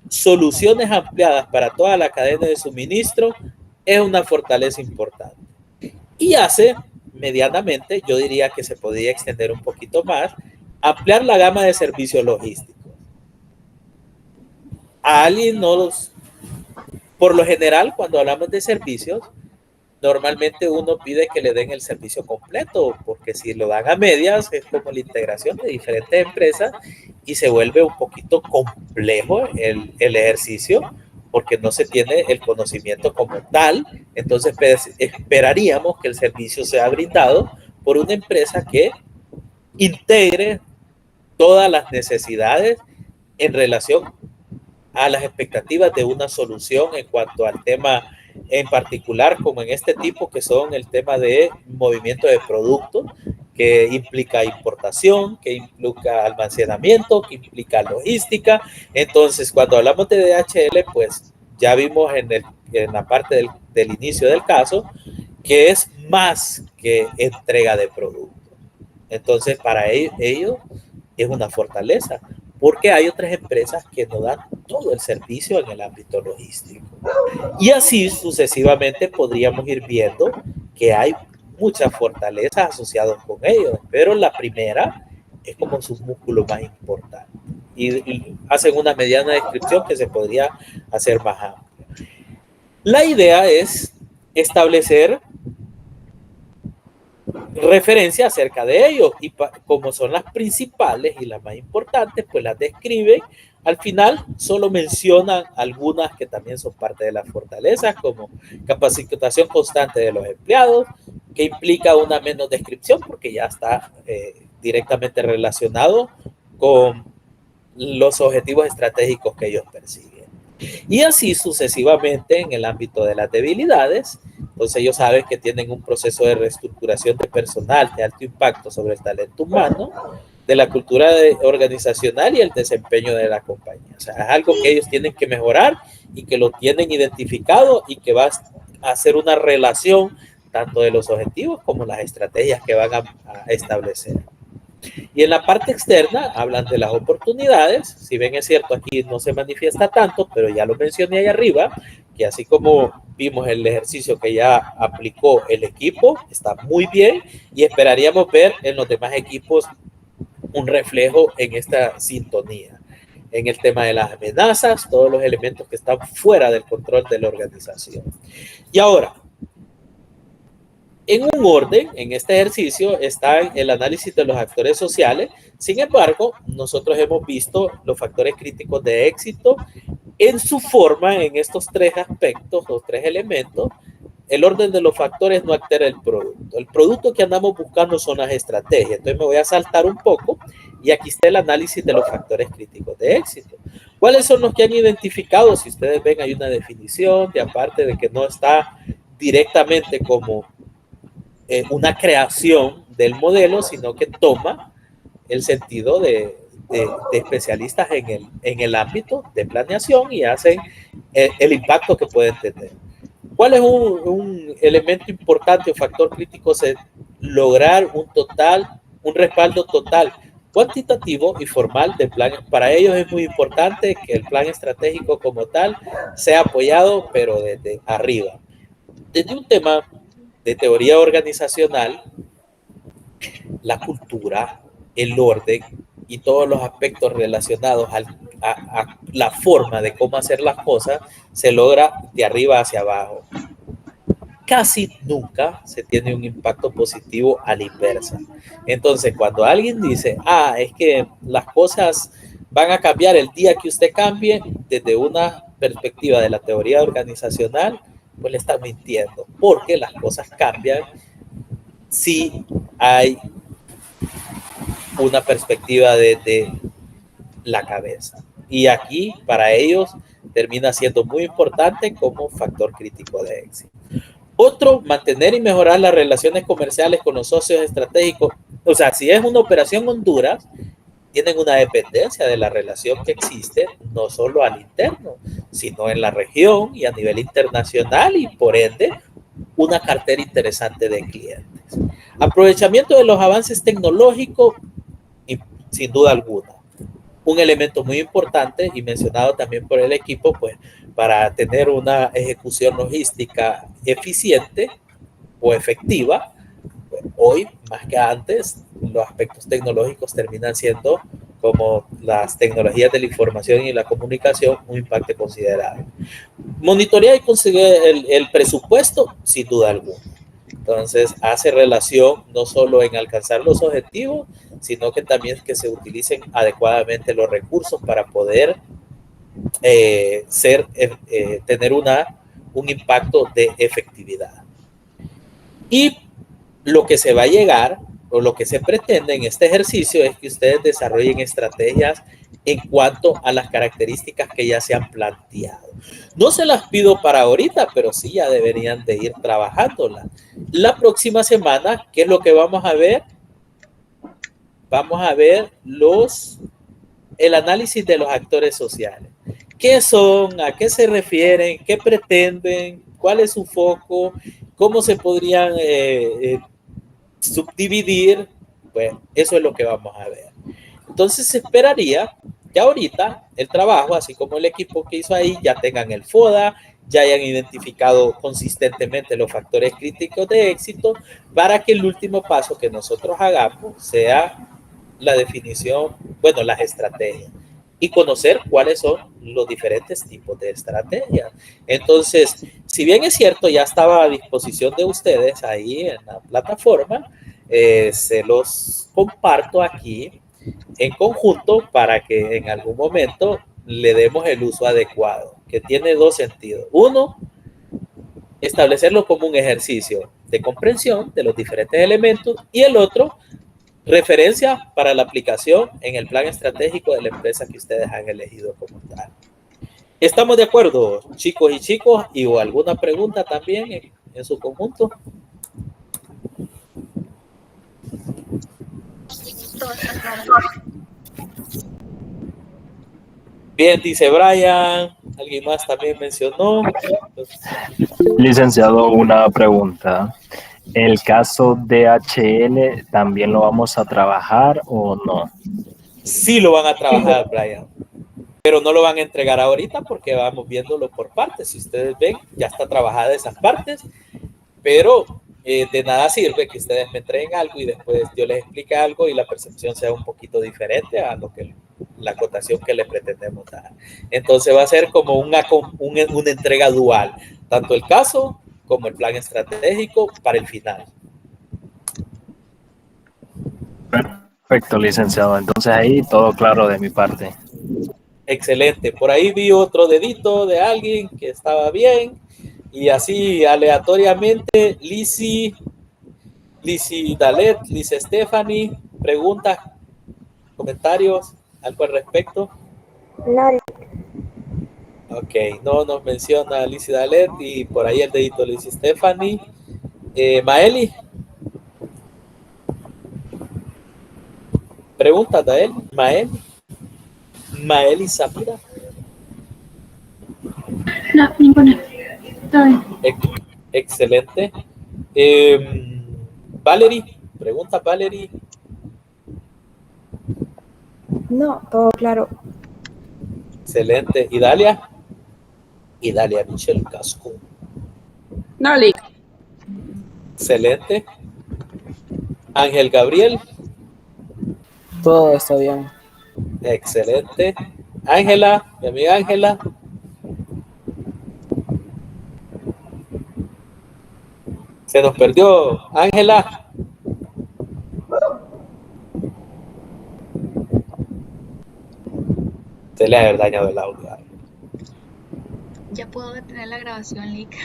soluciones ampliadas para toda la cadena de suministro es una fortaleza importante. Y hace medianamente, yo diría que se podría extender un poquito más, ampliar la gama de servicios logísticos. A alguien no los... Por lo general, cuando hablamos de servicios, normalmente uno pide que le den el servicio completo, porque si lo dan a medias es como la integración de diferentes empresas y se vuelve un poquito complejo el ejercicio, porque no se tiene el conocimiento como tal. Entonces esperaríamos que el servicio sea brindado por una empresa que integre todas las necesidades en relación a las expectativas de una solución en cuanto al tema en particular, como en este tipo, que son el tema de movimiento de productos, que implica importación, que implica almacenamiento, que implica logística. Entonces, cuando hablamos de DHL, pues ya vimos en la parte del inicio del caso que es más que entrega de productos. Entonces, para ellos es una fortaleza, porque hay otras empresas que no dan todo el servicio en el ámbito logístico. Y así sucesivamente podríamos ir viendo que hay muchas fortalezas asociadas con ellos, pero la primera es como su músculo más importante. Y hacen una mediana descripción que se podría hacer más amplia. La idea es establecer referencia acerca de ellos, y como son las principales y las más importantes, pues las describen. Al final solo mencionan algunas que también son parte de las fortalezas, como capacitación constante de los empleados, que implica una menos descripción porque ya está directamente relacionado con los objetivos estratégicos que ellos persiguen. Y así sucesivamente en el ámbito de las debilidades. Entonces ellos saben que tienen un proceso de reestructuración de personal de alto impacto sobre el talento humano, de la cultura organizacional y el desempeño de la compañía. O sea, es algo que ellos tienen que mejorar y que lo tienen identificado y que va a hacer una relación tanto de los objetivos como las estrategias que van a establecer. Y en la parte externa hablan de las oportunidades. Si bien es cierto, aquí no se manifiesta tanto, pero ya lo mencioné ahí arriba, que así como vimos el ejercicio que ya aplicó el equipo, está muy bien, y esperaríamos ver en los demás equipos un reflejo en esta sintonía, en el tema de las amenazas, todos los elementos que están fuera del control de la organización. Y ahora, en un orden, en este ejercicio, está el análisis de los factores sociales. Sin embargo, nosotros hemos visto los factores críticos de éxito en su forma, en estos tres aspectos, los tres elementos. El orden de los factores no altera el producto. El producto que andamos buscando son las estrategias. Entonces me voy a saltar un poco y aquí está el análisis de los factores críticos de éxito. ¿Cuáles son los que han identificado? Si ustedes ven, hay una definición, de aparte de que no está directamente como una creación del modelo, sino que toma el sentido de especialistas en el ámbito de planeación y hacen el impacto que pueden tener. ¿Cuál es un elemento importante o factor crítico? Es lograr un respaldo total, cuantitativo y formal del plan. Para ellos es muy importante que el plan estratégico como tal sea apoyado, pero desde arriba. Desde un tema de teoría organizacional, la cultura, el orden y todos los aspectos relacionados a la forma de cómo hacer las cosas se logra de arriba hacia abajo. Casi nunca se tiene un impacto positivo a la inversa. Entonces, cuando alguien dice, es que las cosas van a cambiar el día que usted cambie, desde una perspectiva de la teoría organizacional, pues le está mintiendo, porque las cosas cambian si hay una perspectiva desde la cabeza. Y aquí, para ellos, termina siendo muy importante como factor crítico de éxito. Otro, mantener y mejorar las relaciones comerciales con los socios estratégicos. O sea, si es una operación Honduras, tienen una dependencia de la relación que existe, no solo al interno, sino en la región y a nivel internacional y por ende una cartera interesante de clientes. Aprovechamiento de los avances tecnológicos, y sin duda alguna. Un elemento muy importante y mencionado también por el equipo, pues para tener una ejecución logística eficiente o efectiva, pues, hoy más que antes los aspectos tecnológicos terminan siendo, como las tecnologías de la información y la comunicación, un impacto considerable. Monitorear y conseguir el presupuesto, sin duda alguna. Entonces, hace relación no solo en alcanzar los objetivos, sino que también que se utilicen adecuadamente los recursos para poder tener un impacto de efectividad. Y lo que se va a llegar o lo que se pretende en este ejercicio es que ustedes desarrollen estrategias en cuanto a las características que ya se han planteado. No se las pido para ahorita, pero sí ya deberían de ir trabajándolas. La próxima semana, ¿qué es lo que vamos a ver? Vamos a ver el análisis de los actores sociales. ¿Qué son? ¿A qué se refieren? ¿Qué pretenden? ¿Cuál es su foco? ¿Cómo se podrían subdividir? Pues eso es lo que vamos a ver. Entonces se esperaría que ahorita el trabajo, así como el equipo que hizo ahí, ya tengan el FODA, ya hayan identificado consistentemente los factores críticos de éxito para que el último paso que nosotros hagamos sea la definición, bueno, las estrategias y conocer cuáles son los diferentes tipos de estrategias. Entonces, si bien es cierto, ya estaba a disposición de ustedes ahí en la plataforma, se los comparto aquí en conjunto para que en algún momento le demos el uso adecuado, que tiene dos sentidos. Uno, establecerlo como un ejercicio de comprensión de los diferentes elementos, y el otro, referencia para la aplicación en el plan estratégico de la empresa que ustedes han elegido como tal. ¿Estamos de acuerdo, chicos y chicos? ¿Y o alguna pregunta también en su conjunto? Bien, dice Brian. Alguien más también mencionó. Licenciado, una pregunta. ¿El caso DHL también lo vamos a trabajar o no? Sí lo van a trabajar, Brian, pero no lo van a entregar ahorita porque vamos viéndolo por partes. Si ustedes ven, ya está trabajada esas partes, pero de nada sirve que ustedes me entreguen algo y después yo les explique algo y la percepción sea un poquito diferente a lo que la acotación que le pretendemos dar. Entonces va a ser como una entrega dual, tanto el caso como el plan estratégico para el final. Perfecto, licenciado. Entonces ahí todo claro de mi parte. Excelente. Por ahí vi otro dedito de alguien que estaba bien. Y así aleatoriamente, Lizzy Dalet, Liz Stephanie, preguntas, comentarios, algo al respecto. No. Ok, no nos menciona Lizzy Dalet y por ahí el dedito Liz Stephanie. Maeli. Pregunta de él, Maeli Zapira. No, ninguna. Todo bien. Excelente. Valerie, pregunta Valerie. No, todo claro. Excelente. ¿Y Dalia? Y Dalia Michelle Casco. No, Lick. Excelente. Ángel Gabriel. Todo está bien. Excelente. Ángela, mi amiga Ángela. Se nos perdió, Ángela. Se le ha haber dañado el audio. Ya puedo detener la grabación, Lick.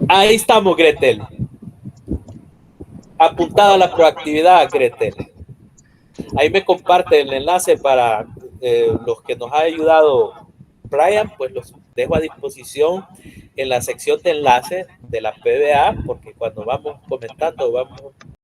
Ahí estamos, Gretel. Apuntada la proactividad, Gretel. Ahí me comparte el enlace para los que nos ha ayudado Brian, pues los dejo a disposición en la sección de enlaces de la PBA, porque cuando vamos comentando, vamos